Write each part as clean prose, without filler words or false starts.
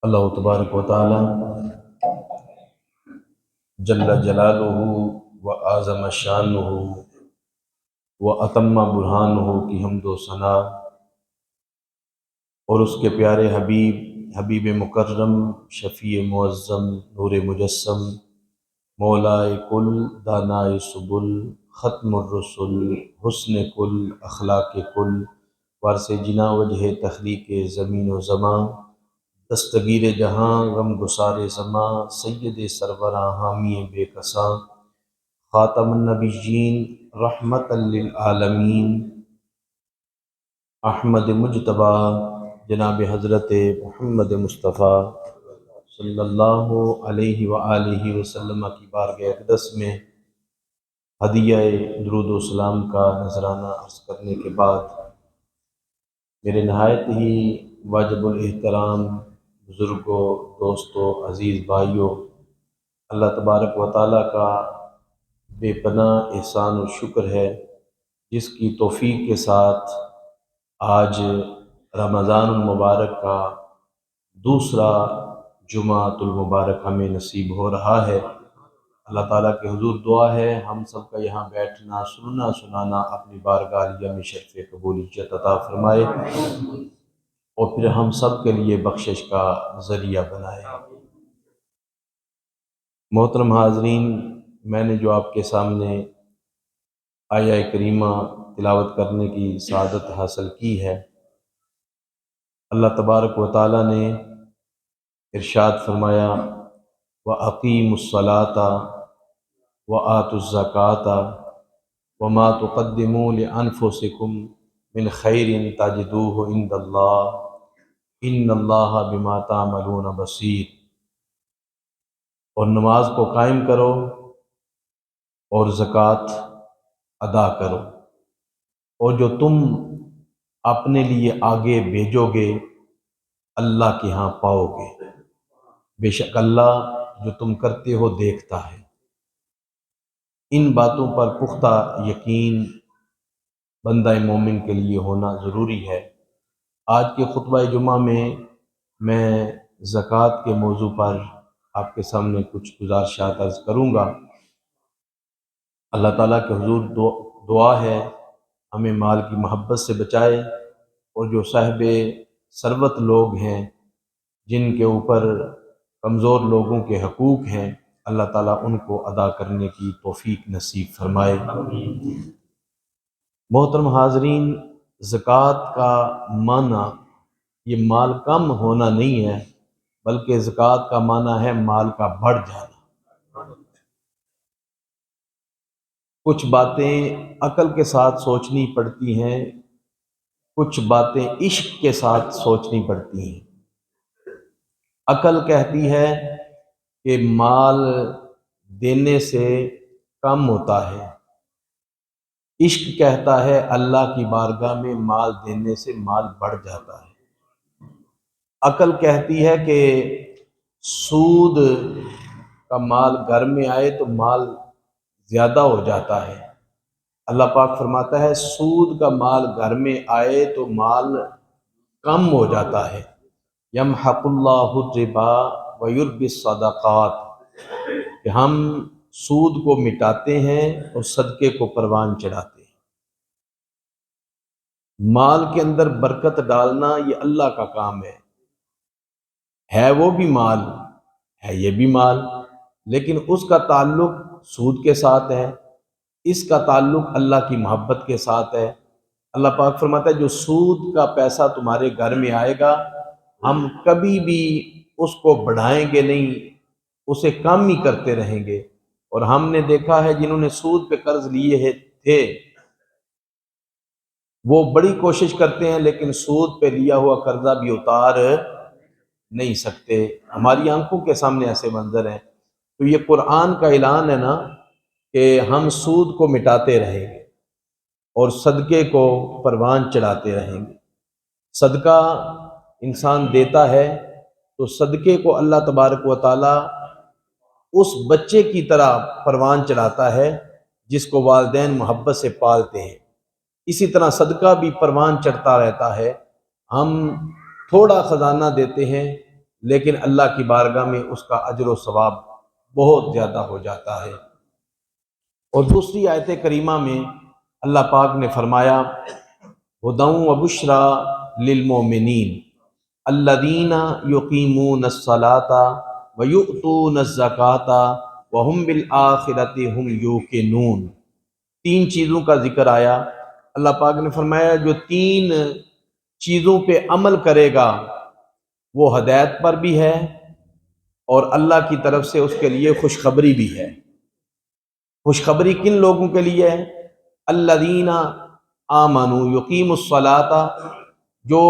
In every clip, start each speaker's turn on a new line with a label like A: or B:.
A: اللہ تبارک و تعالی جل جلالہ و اعظم شانہ و اتم برہانہ کی حمد و ثنا، اور اس کے پیارے حبیب مکرم، شفیع معظم، نور مجسم، مولائے کل، دانائے سبل، ختم الرسل، حسن کل، اخلاق کل، وارث جنا وجہ تخلیق زمین و زمان، دستگیر جہاں غم گسار زماں، سید سربراں حامی بے کساں، خاتم النبیین رحمت للعالمین، احمد مجتبی جناب حضرت محمد مصطفیٰ صلی اللہ علیہ وآلہ وسلم کی بارگاہ اقدس میں ہدیہ درود و سلام کا نذرانہ عرض کرنے کے بعد، میرے نہایت ہی واجب الاحترام بزرگوں، دوستوں، عزیز بھائیوں، اللہ تبارک و تعالیٰ کا بے پناہ احسان و شکر ہے جس کی توفیق کے ساتھ آج رمضان المبارک کا دوسرا جمعۃ المبارک ہمیں نصیب ہو رہا ہے۔ اللہ تعالیٰ کے حضور دعا ہے ہم سب کا یہاں بیٹھنا، سننا، سنانا اپنی بارگاہ عالیہ میں شرف قبولیت عطا فرمائے اور پھر ہم سب کے لیے بخشش کا ذریعہ بنائے۔ محترم حاضرین، میں نے جو آپ کے سامنے آیہ کریمہ تلاوت کرنے کی سعادت حاصل کی ہے، اللہ تبارک و تعالیٰ نے ارشاد فرمایا وَأَقِیمُوا الصَّلَاةَ وَآتُوا الزَّکَاةَ وَمَا تُقَدِّمُوا لِأَنفُسِکُم مِّن خَیْرٍ تَجِدُوهُ عِندَ اللَّهِ إِنَّ اللَّهَ بِمَا تَعْمَلُونَ بَصِیرٌ۔ اور نماز کو قائم کرو اور زکوٰۃ ادا کرو، اور جو تم اپنے لیے آگے بھیجو گے اللہ کے ہاں پاؤ گے، بے شک اللہ جو تم کرتے ہو دیکھتا ہے۔ ان باتوں پر پختہ یقین بندہ مومن کے لیے ہونا ضروری ہے۔ آج کے خطبہ جمعہ میں زکوٰۃ کے موضوع پر آپ کے سامنے کچھ گزارشات عرض کروں گا۔ اللہ تعالیٰ کے حضور دعا ہے ہمیں مال کی محبت سے بچائے، اور جو صاحب ثروت لوگ ہیں جن کے اوپر کمزور لوگوں کے حقوق ہیں، اللہ تعالیٰ ان کو ادا کرنے کی توفیق نصیب فرمائے۔ محترم حاضرین، زکوٰۃ کا معنی یہ مال کم ہونا نہیں ہے، بلکہ زکوٰۃ کا معنی ہے مال کا بڑھ جانا۔ کچھ باتیں عقل کے ساتھ سوچنی پڑتی ہیں، کچھ باتیں عشق کے ساتھ سوچنی پڑتی ہیں۔ عقل کہتی ہے کہ مال دینے سے کم ہوتا ہے، عشق کہتا ہے اللہ کی بارگاہ میں مال دینے سے مال بڑھ جاتا ہے۔ عقل کہتی ہے کہ سود کا مال گھر میں آئے تو مال زیادہ ہو جاتا ہے۔ اللہ پاک فرماتا ہے سود کا مال گھر میں آئے تو مال کم ہو جاتا ہے۔ یمحق اللہ الربا ویربی الصدقات، کہ ہم سود کو مٹاتے ہیں اور صدقے کو پروان چڑھاتے ہیں۔ مال کے اندر برکت ڈالنا یہ اللہ کا کام ہے وہ بھی مال ہے، یہ بھی مال، لیکن اس کا تعلق سود کے ساتھ ہے، اس کا تعلق اللہ کی محبت کے ساتھ ہے۔ اللہ پاک فرماتا ہے جو سود کا پیسہ تمہارے گھر میں آئے گا ہم کبھی بھی اس کو بڑھائیں گے نہیں، اسے کم ہی کرتے رہیں گے۔ اور ہم نے دیکھا ہے جنہوں نے سود پہ قرض لیے تھے وہ بڑی کوشش کرتے ہیں لیکن سود پہ لیا ہوا قرضہ بھی اتار نہیں سکتے۔ ہماری آنکھوں کے سامنے ایسے منظر ہیں۔ تو یہ قرآن کا اعلان ہے نا کہ ہم سود کو مٹاتے رہیں گے اور صدقے کو پروان چڑھاتے رہیں گے۔ صدقہ انسان دیتا ہے تو صدقے کو اللہ تبارک و تعالی اس بچے کی طرح پروان چڑھاتا ہے جس کو والدین محبت سے پالتے ہیں، اسی طرح صدقہ بھی پروان چڑھتا رہتا ہے۔ ہم تھوڑا خزانہ دیتے ہیں لیکن اللہ کی بارگاہ میں اس کا اجر و ثواب بہت زیادہ ہو جاتا ہے۔ اور دوسری آیت کریمہ میں اللہ پاک نے فرمایا ہدی و بشری للمؤمنین الذین یقیمون الصلاۃ ویؤتون الزکاۃ وہم بالآخرۃ ہم یوقنون۔ تین چیزوں کا ذکر آیا۔ اللہ پاک نے فرمایا جو تین چیزوں پہ عمل کرے گا وہ ہدایت پر بھی ہے اور اللہ کی طرف سے اس کے لیے خوشخبری بھی ہے۔ خوشخبری کن لوگوں کے لیے ہے؟ الذین آمنوا یقیموا الصلاۃ، جو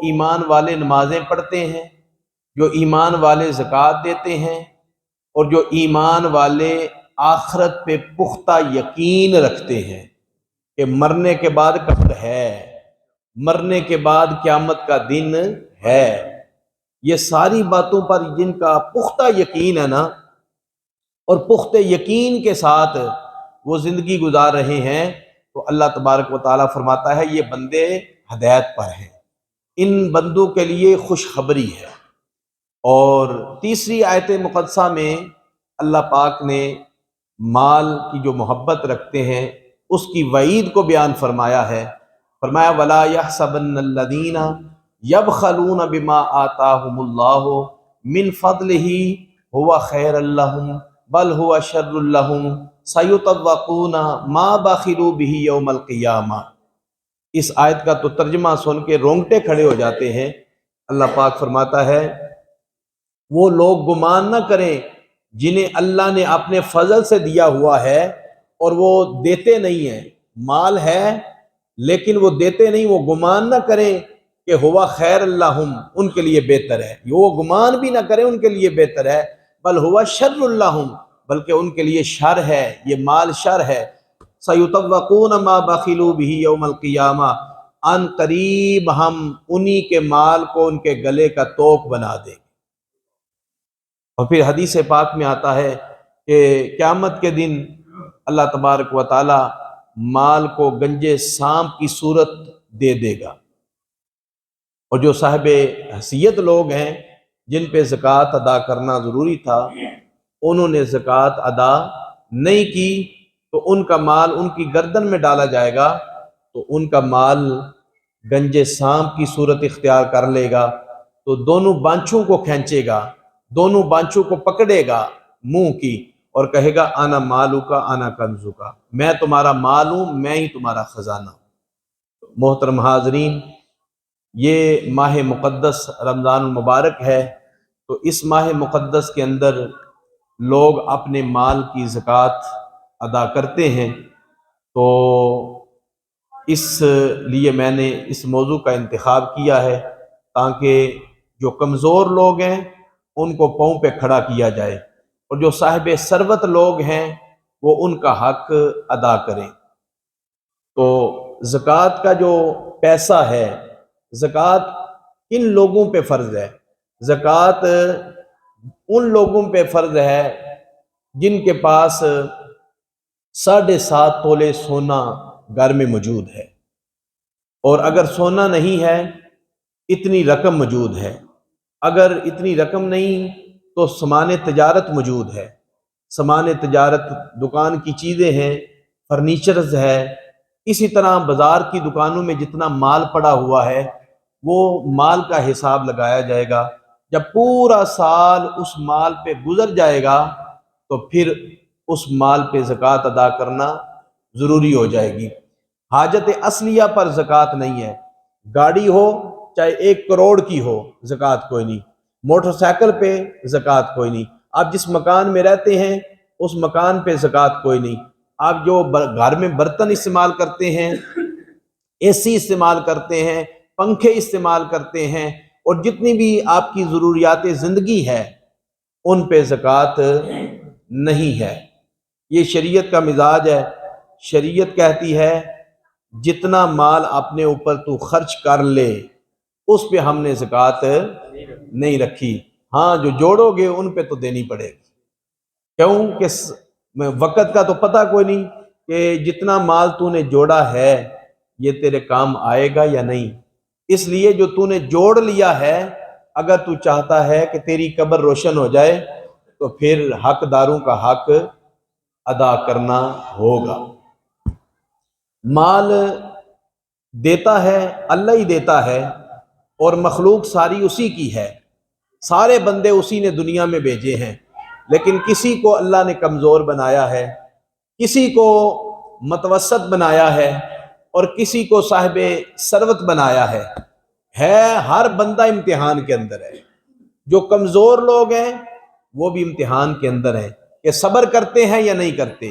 A: ایمان والے نمازیں پڑھتے ہیں، جو ایمان والے زکوٰۃ دیتے ہیں، اور جو ایمان والے آخرت پہ پختہ یقین رکھتے ہیں کہ مرنے کے بعد قبر ہے، مرنے کے بعد قیامت کا دن ہے۔ یہ ساری باتوں پر جن کا پختہ یقین ہے نا، اور پختہ یقین کے ساتھ وہ زندگی گزار رہے ہیں، تو اللہ تبارک و تعالیٰ فرماتا ہے یہ بندے ہدایت پر ہیں، ان بندوں کے لیے خوشخبری ہے۔ اور تیسری آیت مقدسہ میں اللہ پاک نے مال کی جو محبت رکھتے ہیں اس کی وعید کو بیان فرمایا ہے۔ فرمایا وَلَا يَحْسَبَنَّ الَّذِينَ يَبْخَلُونَ بِمَا آتَاهُمُ اللَّهُ مِنْ فَضْلِهِ هُوَ خَيْرًا لَهُمْ بَلْ هُوَ شَرٌّ لَهُمْ سَيُطَوَّقُونَ مَا بَخِلُوا بِهِ يَوْمَ الْقِيَامَةِ۔ اس آیت کا تو ترجمہ سن کے رونگٹے کھڑے ہو جاتے ہیں۔ اللہ پاک فرماتا ہے وہ لوگ گمان نہ کریں جنہیں اللہ نے اپنے فضل سے دیا ہوا ہے اور وہ دیتے نہیں ہیں، مال ہے لیکن وہ دیتے نہیں، وہ گمان نہ کریں کہ ہوا خیر اللہم، ان کے لیے بہتر ہے، وہ گمان بھی نہ کریں ان کے لیے بہتر ہے، بل ہوا شر اللہم، بلکہ ان کے لیے شر ہے، یہ مال شر ہے۔ سیطوقون ما بخلوا بہ یوم القیامہ، ان قریب ہم انہی کے مال کو ان کے گلے کا توق بنا دیں۔ اور پھر حدیث پاک میں آتا ہے کہ قیامت کے دن اللہ تبارک و تعالی مال کو گنجے سانپ کی صورت دے دے گا، اور جو صاحب حیثیت لوگ ہیں جن پہ زکوٰۃ ادا کرنا ضروری تھا انہوں نے زکوٰۃ ادا نہیں کی، تو ان کا مال ان کی گردن میں ڈالا جائے گا، تو ان کا مال گنجے سانپ کی صورت اختیار کر لے گا، تو دونوں بانچھوں کو کھینچے گا، دونوں بانچوں کو پکڑے گا منہ کی اور کہے گا انا مالو کا انا کنزو کا، میں تمہارا مال ہوں، میں ہی تمہارا خزانہ ہوں۔ محترم حاضرین، یہ ماہ مقدس رمضان المبارک ہے، تو اس ماہ مقدس کے اندر لوگ اپنے مال کی زکوٰۃ ادا کرتے ہیں، تو اس لیے میں نے اس موضوع کا انتخاب کیا ہے تاکہ جو کمزور لوگ ہیں ان کو پاؤں پہ کھڑا کیا جائے، اور جو صاحب ثروت لوگ ہیں وہ ان کا حق ادا کریں۔ تو زکوٰۃ کا جو پیسہ ہے، زکوٰۃ کن لوگوں پہ فرض ہے؟ زکوٰۃ ان لوگوں پہ فرض ہے جن کے پاس 7.5 تولے سونا گھر میں موجود ہے، اور اگر سونا نہیں ہے اتنی رقم موجود ہے، اگر اتنی رقم نہیں تو سامان تجارت موجود ہے، سامان تجارت دکان کی چیزیں ہیں، فرنیچرز ہے، اسی طرح بازار کی دکانوں میں جتنا مال پڑا ہوا ہے وہ مال کا حساب لگایا جائے گا۔ جب پورا سال اس مال پہ گزر جائے گا تو پھر اس مال پہ زکوٰۃ ادا کرنا ضروری ہو جائے گی۔ حاجت اصلیہ پر زکوٰۃ نہیں ہے، گاڑی ہو چاہے 1 کروڑ کی ہو زکوٰۃ کوئی نہیں، موٹر سائیکل پہ زکوٰۃ کوئی نہیں، آپ جس مکان میں رہتے ہیں اس مکان پہ زکوٰۃ کوئی نہیں، آپ جو گھر میں برتن استعمال کرتے ہیں، اے سی استعمال کرتے ہیں، پنکھے استعمال کرتے ہیں، اور جتنی بھی آپ کی ضروریات زندگی ہے ان پہ زکوٰۃ نہیں ہے۔ یہ شریعت کا مزاج ہے۔ شریعت کہتی ہے جتنا مال اپنے اوپر تو خرچ کر لے اس پہ ہم نے زکوٰۃ نہیں رکھی، ہاں جو جوڑو گے ان پہ تو دینی پڑے گی، کیوں کہ وقت کا تو پتہ کوئی نہیں کہ جتنا مال تو نے جوڑا ہے یہ تیرے کام آئے گا یا نہیں، اس لیے جو تو نے جوڑ لیا ہے اگر تو چاہتا ہے کہ تیری قبر روشن ہو جائے تو پھر حقداروں کا حق ادا کرنا ہوگا۔ مال دیتا ہے اللہ ہی دیتا ہے، اور مخلوق ساری اسی کی ہے، سارے بندے اسی نے دنیا میں بھیجے ہیں، لیکن کسی کو اللہ نے کمزور بنایا ہے، کسی کو متوسط بنایا ہے، اور کسی کو صاحب ثروت بنایا ہے۔ ہر بندہ امتحان کے اندر ہے۔ جو کمزور لوگ ہیں وہ بھی امتحان کے اندر ہیں کہ صبر کرتے ہیں یا نہیں کرتے،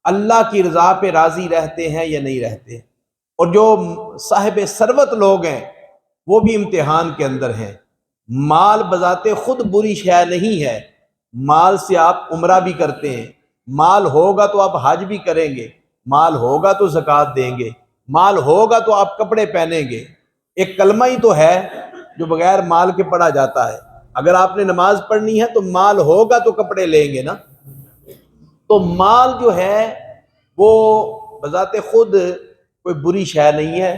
A: اللہ کی رضا پہ راضی رہتے ہیں یا نہیں رہتے۔ اور جو صاحب ثروت لوگ ہیں وہ بھی امتحان کے اندر ہیں۔ مال بذات خود بری شے نہیں ہے، مال سے آپ عمرہ بھی کرتے ہیں، مال ہوگا تو آپ حج بھی کریں گے، مال ہوگا تو زکوٰۃ دیں گے، مال ہوگا تو آپ کپڑے پہنیں گے۔ ایک کلمہ ہی تو ہے جو بغیر مال کے پڑھا جاتا ہے۔ اگر آپ نے نماز پڑھنی ہے تو مال ہوگا تو کپڑے لیں گے نا۔ تو مال جو ہے وہ بذات خود کوئی بری شے نہیں ہے،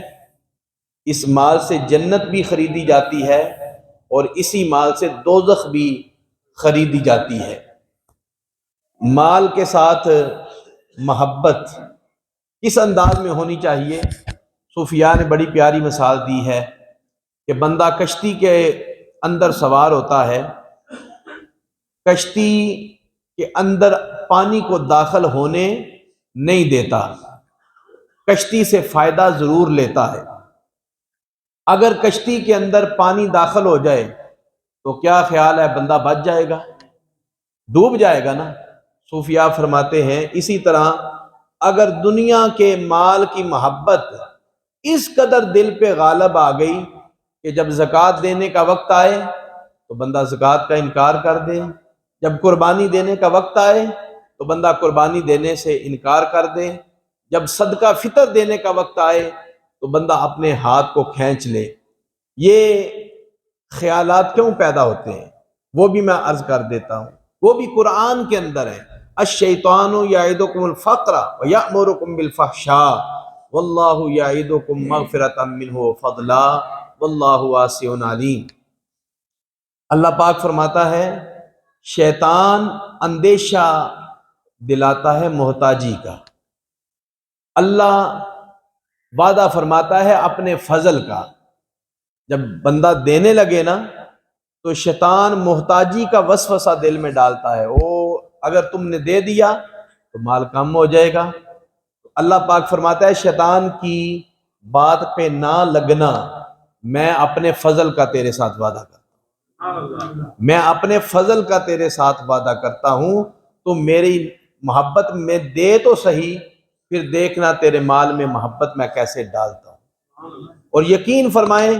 A: اس مال سے جنت بھی خریدی جاتی ہے اور اسی مال سے دوزخ بھی خریدی جاتی ہے۔ مال کے ساتھ محبت کس انداز میں ہونی چاہیے؟ صوفیاء نے بڑی پیاری مثال دی ہے کہ بندہ کشتی کے اندر سوار ہوتا ہے، کشتی کے اندر پانی کو داخل ہونے نہیں دیتا، کشتی سے فائدہ ضرور لیتا ہے۔ اگر کشتی کے اندر پانی داخل ہو جائے تو کیا خیال ہے، بندہ بچ جائے گا؟ ڈوب جائے گا نا۔ صوفیاء فرماتے ہیں اسی طرح اگر دنیا کے مال کی محبت اس قدر دل پہ غالب آ گئی کہ جب زکوٰۃ دینے کا وقت آئے تو بندہ زکوٰۃ کا انکار کر دے، جب قربانی دینے کا وقت آئے تو بندہ قربانی دینے سے انکار کر دے، جب صدقہ فطر دینے کا وقت آئے تو بندہ اپنے ہاتھ کو کھینچ لے۔ یہ خیالات کیوں پیدا ہوتے ہیں وہ بھی میں عرض کر دیتا ہوں، وہ بھی قرآن کے اندر ہے۔ الشیطان یعدکم الفقر ویأمرکم بالفحشاء واللہ یعدکم مغفرۃ منہ وفضلا واللہ واسع علیم۔ اللہ پاک فرماتا ہے شیطان اندیشہ دلاتا ہے محتاجی کا، اللہ وعدہ فرماتا ہے اپنے فضل کا۔ جب بندہ دینے لگے نا تو شیطان محتاجی کا وسوسہ دل میں ڈالتا ہے، اگر تم نے دے دیا تو مال کم ہو جائے گا۔ اللہ پاک فرماتا ہے شیطان کی بات پہ نہ لگنا، میں اپنے فضل کا تیرے ساتھ وعدہ کرتا ہوں، میں اپنے فضل کا تیرے ساتھ وعدہ کرتا ہوں، تو میری محبت میں دے تو صحیح، پھر دیکھنا تیرے مال میں محبت میں کیسے ڈالتا ہوں۔ اور یقین فرمائیں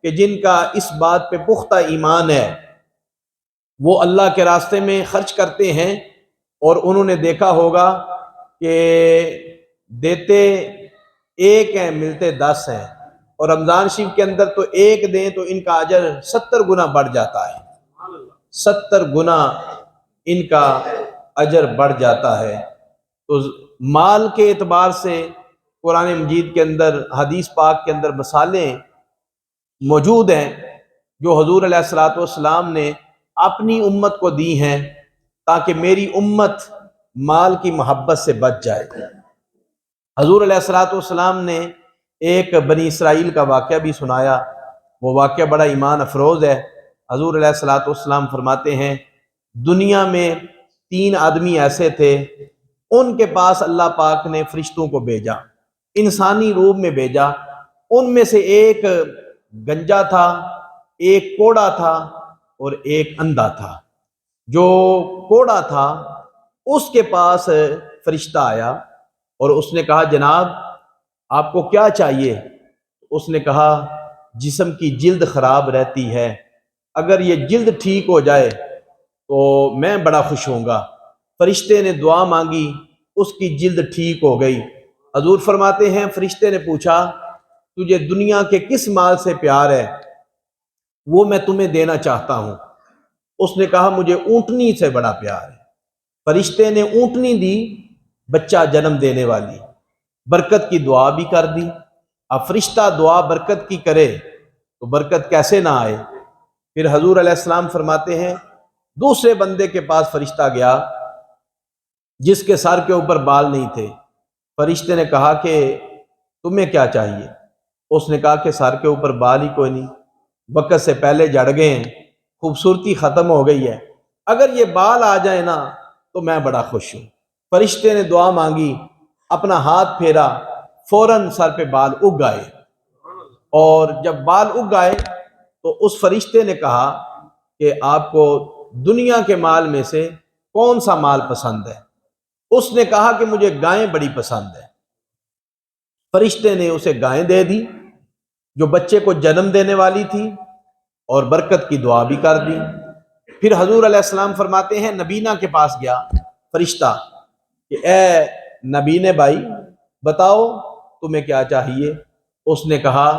A: کہ جن کا اس بات پہ پختہ ایمان ہے وہ اللہ کے راستے میں خرچ کرتے ہیں، اور انہوں نے دیکھا ہوگا کہ دیتے ایک ہیں ملتے 10 ہیں، اور رمضان شریف کے اندر تو ایک دیں تو ان کا اجر 70 گنا بڑھ جاتا ہے، 70 گنا ان کا اجر بڑھ جاتا ہے۔ تو مال کے اعتبار سے قرآن مجید کے اندر، حدیث پاک کے اندر مثالیں موجود ہیں جو حضور علیہ الصلوۃ والسلام نے اپنی امت کو دی ہیں تاکہ میری امت مال کی محبت سے بچ جائے۔ حضور علیہ الصلوۃ والسلام نے ایک بنی اسرائیل کا واقعہ بھی سنایا، وہ واقعہ بڑا ایمان افروز ہے۔ حضور علیہ الصلوۃ والسلام فرماتے ہیں دنیا میں 3 آدمی ایسے تھے، ان کے پاس اللہ پاک نے فرشتوں کو بھیجا، انسانی روپ میں بھیجا۔ ان میں سے ایک گنجا تھا، ایک کوڑا تھا اور ایک اندھا تھا۔ جو کوڑا تھا اس کے پاس فرشتہ آیا اور اس نے کہا جناب آپ کو کیا چاہیے؟ اس نے کہا جسم کی جلد خراب رہتی ہے، اگر یہ جلد ٹھیک ہو جائے تو میں بڑا خوش ہوں گا۔ فرشتے نے دعا مانگی، اس کی جلد ٹھیک ہو گئی۔ حضور فرماتے ہیں فرشتے نے پوچھا تجھے دنیا کے کس مال سے پیار ہے؟ وہ میں تمہیں دینا چاہتا ہوں۔ اس نے کہا مجھے اونٹنی سے بڑا پیار ہے۔ فرشتے نے اونٹنی دی، بچہ جنم دینے والی، برکت کی دعا بھی کر دی۔ اب فرشتہ دعا برکت کی کرے تو برکت کیسے نہ آئے؟ پھر حضور علیہ السلام فرماتے ہیں دوسرے بندے کے پاس فرشتہ گیا جس کے سر کے اوپر بال نہیں تھے. فرشتے نے کہا کہ تمہیں کیا چاہیے؟ اس نے کہا کہ سر کے اوپر بال ہی کوئی نہیں، وقت سے پہلے جڑ گئے ہیں، خوبصورتی ختم ہو گئی ہے، اگر یہ بال آ جائے نا تو میں بڑا خوش ہوں. فرشتے نے دعا مانگی، اپنا ہاتھ پھیرا، فوراً سر پہ بال اگ آئے. اور جب بال اگ آئے تو اس فرشتے نے کہا کہ آپ کو دنیا کے مال میں سے کون سا مال پسند ہے؟ اس نے کہا کہ مجھے گائیں بڑی پسند ہے. فرشتے نے اسے گائیں دے دی جو بچے کو جنم دینے والی تھی اور برکت کی دعا بھی کر دی. پھر حضور علیہ السلام فرماتے ہیں نبینا کے پاس گیا فرشتہ کہ اے نبینے بھائی بتاؤ تمہیں کیا چاہیے؟ اس نے کہا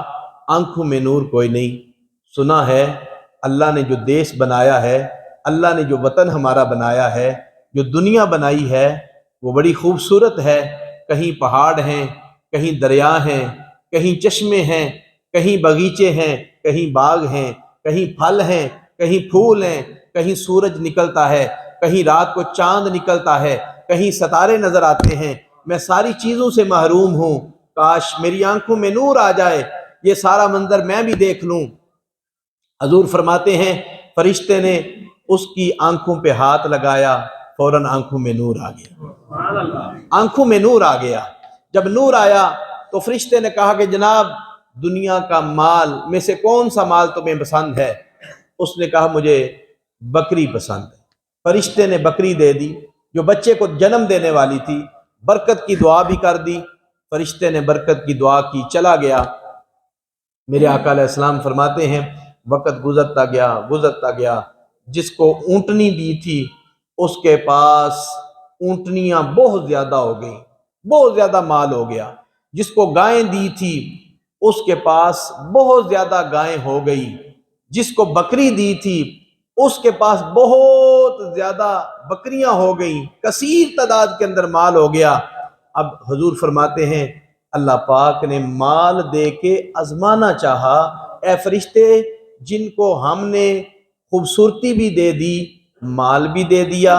A: آنکھوں میں نور کوئی نہیں، سنا ہے اللہ نے جو دیش بنایا ہے، اللہ نے جو وطن ہمارا بنایا ہے، جو دنیا بنائی ہے وہ بڑی خوبصورت ہے. کہیں پہاڑ ہیں، کہیں دریا ہیں، کہیں چشمے ہیں، کہیں باغیچے ہیں، کہیں باغ ہیں، کہیں پھل ہیں، کہیں پھول ہیں، کہیں سورج نکلتا ہے، کہیں رات کو چاند نکلتا ہے، کہیں ستارے نظر آتے ہیں. میں ساری چیزوں سے محروم ہوں، کاش میری آنکھوں میں نور آ جائے، یہ سارا منظر میں بھی دیکھ لوں. حضور فرماتے ہیں فرشتے نے اس کی آنکھوں پہ ہاتھ لگایا، فوراً آنکھوں میں نور آ گیا. آنکھوں میں نور آ گیا. جب نور آیا تو فرشتے نے کہا کہ جناب دنیا کا مال میں سے کون سا مال تمہیں پسند ہے؟ اس نے کہا مجھے بکری پسند ہے. فرشتے نے بکری دے دی جو بچے کو جنم دینے والی تھی، برکت کی دعا بھی کر دی. فرشتے نے برکت کی دعا کی، چلا گیا. میرے آقا علیہ السلام فرماتے ہیں وقت گزرتا گیا، جس کو اونٹنی دی تھی اس کے پاس اونٹنیاں بہت زیادہ ہو گئیں، بہت زیادہ مال ہو گیا. جس کو گائیں دی تھی اس کے پاس بہت زیادہ گائیں ہو گئی. جس کو بکری دی تھی اس کے پاس بہت زیادہ بکریاں ہو گئیں، کثیر تعداد کے اندر مال ہو گیا. اب حضور فرماتے ہیں اللہ پاک نے مال دے کے آزمانا چاہا. اے فرشتے جن کو ہم نے خوبصورتی بھی دے دی، مال بھی دے دیا،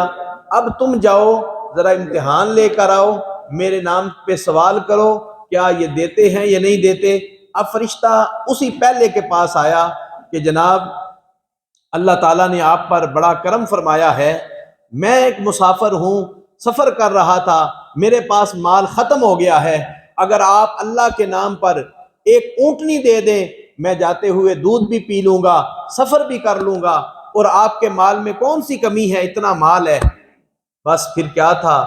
A: اب تم جاؤ ذرا امتحان لے کر آؤ، میرے نام پہ سوال کرو کیا یہ دیتے ہیں یا نہیں دیتے. اب فرشتہ اسی پہلے کے پاس آیا کہ جناب اللہ تعالیٰ نے آپ پر بڑا کرم فرمایا ہے، میں ایک مسافر ہوں، سفر کر رہا تھا، میرے پاس مال ختم ہو گیا ہے، اگر آپ اللہ کے نام پر ایک اونٹنی دے دیں میں جاتے ہوئے دودھ بھی پی لوں گا، سفر بھی کر لوں گا، اور آپ کے مال میں کون سی کمی ہے، اتنا مال ہے. بس پھر کیا تھا،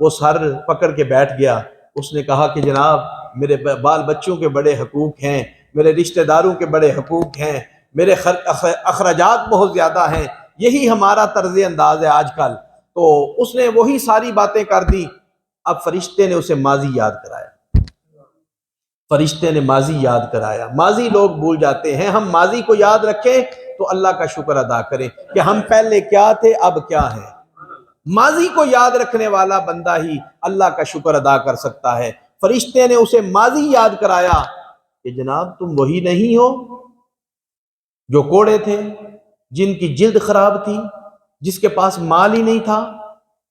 A: وہ سر پکڑ کے بیٹھ گیا. اس نے کہا کہ جناب میرے بال بچوں کے بڑے حقوق ہیں، میرے رشتہ داروں کے بڑے حقوق ہیں، میرے اخراجات بہت زیادہ ہیں، یہی ہمارا طرز انداز ہے آج کل. تو اس نے وہی ساری باتیں کر دی. اب فرشتے نے اسے ماضی یاد کرایا، فرشتے نے ماضی یاد کرایا. ماضی لوگ بھول جاتے ہیں، ہم ماضی کو یاد رکھیں تو اللہ کا شکر ادا کریں کہ ہم پہلے کیا تھے اب کیا ہے. ماضی کو یاد رکھنے والا بندہ ہی اللہ کا شکر ادا کر سکتا ہے. فرشتے نے اسے ماضی یاد کرایا کہ جناب تم وہی نہیں ہو جو کوڑے تھے، جن کی جلد خراب تھی، جس کے پاس مال ہی نہیں تھا.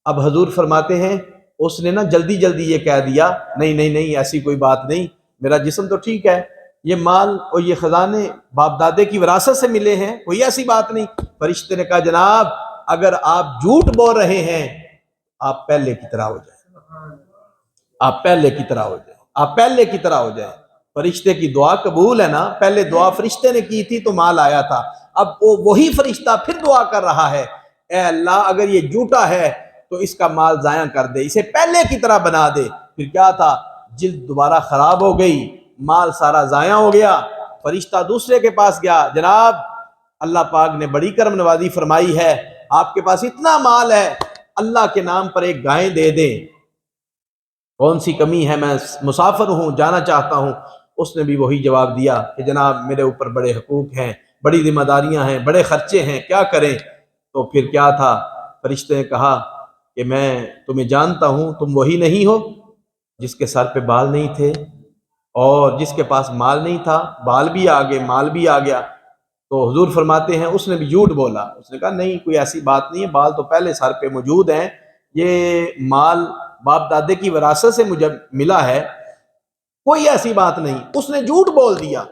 A: اب حضور فرماتے ہیں اس نے نا جلدی یہ کہہ دیا نہیں ایسی کوئی بات نہیں، میرا جسم تو ٹھیک ہے، یہ مال اور یہ خزانے باپ دادے کی وراثت سے ملے ہیں، کوئی ایسی بات نہیں. فرشتے نے کہا جناب اگر آپ جھوٹ بول رہے ہیں آپ پہلے کی طرح ہو جائیں، آپ پہلے کی طرح ہو جائیں، آپ پہلے کی طرح ہو جائیں. فرشتے کی دعا قبول ہے نا، پہلے دعا فرشتے نے کی تھی تو مال آیا تھا، اب وہی فرشتہ پھر دعا کر رہا ہے اے اللہ اگر یہ جھوٹا ہے تو اس کا مال ضائع کر دے، اسے پہلے کی طرح بنا دے. پھر کیا تھا، جلد دوبارہ خراب ہو گئی، مال سارا ضائع ہو گیا. فرشتہ دوسرے کے پاس گیا، جناب اللہ پاک نے بڑی کرم نوازی فرمائی ہے، آپ کے پاس اتنا مال ہے، اللہ کے نام پر ایک گائے دے دیں، کون سی کمی ہے، میں مسافر ہوں جانا چاہتا ہوں. اس نے بھی وہی جواب دیا کہ جناب میرے اوپر بڑے حقوق ہیں، بڑی ذمہ داریاں ہیں، بڑے خرچے ہیں، کیا کریں. تو پھر کیا تھا، فرشتے نے کہا کہ میں تمہیں جانتا ہوں، تم وہی نہیں ہو جس کے سر پہ بال نہیں تھے اور جس کے پاس مال نہیں تھا، بال بھی آ گئے مال بھی آ گیا. تو حضور فرماتے ہیں اس نے بھی جھوٹ بولا. اس نے کہا نہیں کوئی ایسی بات نہیں ہے، بال تو پہلے سر پہ موجود ہیں، یہ مال باپ دادے کی وراثت سے مجھے ملا ہے، کوئی ایسی بات نہیں. اس نے جھوٹ بول دیا.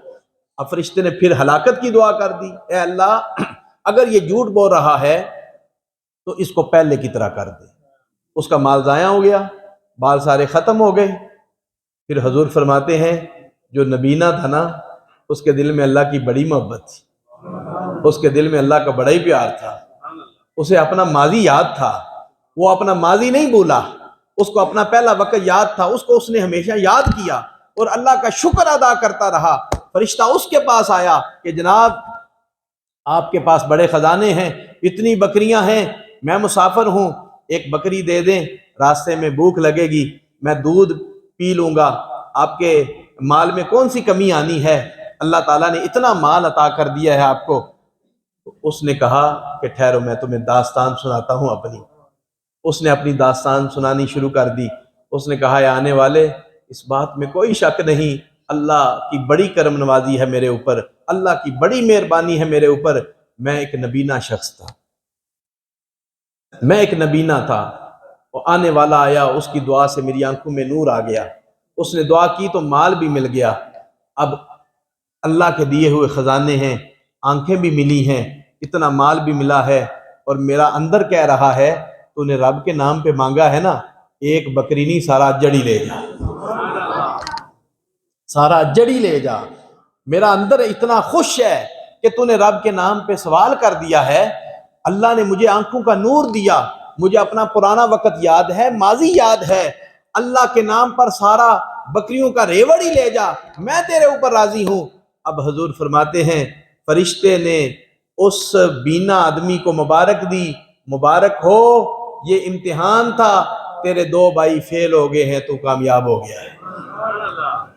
A: اب فرشتے نے پھر ہلاکت کی دعا کر دی، اے اللہ اگر یہ جھوٹ بول رہا ہے تو اس کو پہلے کی طرح کر دے. اس کا مال ضائع ہو گیا، بال سارے ختم ہو گئے. پھر حضور فرماتے ہیں جو نبینا تھا نا، اس کے دل میں اللہ کی بڑی محبت تھی، اس کے دل میں اللہ کا بڑا ہی پیار تھا، اسے اپنا ماضی یاد تھا، وہ اپنا ماضی نہیں بھولا، اس کو اپنا پہلا وقت یاد تھا، اس کو اس نے ہمیشہ یاد کیا اور اللہ کا شکر ادا کرتا رہا. فرشتہ اس کے پاس آیا کہ جناب آپ کے پاس بڑے خزانے ہیں، اتنی بکریاں ہیں، میں مسافر ہوں، ایک بکری دے دیں، راستے میں بھوک لگے گی، میں دودھ پی لوں گا، آپ کے مال میں کون سی کمی آنی ہے، اللہ تعالیٰ نے اتنا مال عطا کر دیا ہے آپ کو. اس نے کہا کہ ٹھہرو میں تمہیں داستان سناتا ہوں اپنی. اس نے اپنی داستان سنانی شروع کر دی. اس نے کہا آنے والے اس بات میں کوئی شک نہیں، اللہ کی بڑی کرم نوازی ہے میرے اوپر، اللہ کی بڑی مہربانی ہے میرے اوپر. میں ایک نبینا شخص تھا، میں ایک نبینا تھا، اور آنے والا آیا، اس کی دعا سے میری آنکھوں میں نور آ گیا، اس نے دعا کی تو مال بھی مل گیا. اب اللہ کے دیے ہوئے خزانے ہیں، آنکھیں بھی ملی ہیں، اتنا مال بھی ملا ہے، اور میرا اندر کہہ رہا ہے تو نے رب کے نام پہ مانگا ہے نا، ایک بکری نہیں سارا جڑی لے جا، سارا جڑی لے جا. میرا اندر اتنا خوش ہے کہ تو نے رب کے نام پہ سوال کر دیا ہے، اللہ نے مجھے آنکھوں کا نور دیا، مجھے اپنا پرانا وقت یاد ہے، ماضی یاد ہے، اللہ کے نام پر سارا بکریوں کا ریوڑ ہی لے جا، میں تیرے اوپر راضی ہوں. اب حضور فرماتے ہیں فرشتے نے اس بینا آدمی کو مبارک دی، مبارک ہو، یہ امتحان تھا، تیرے 2 بھائی فیل ہو گئے ہیں، تو کامیاب ہو گیا ہے،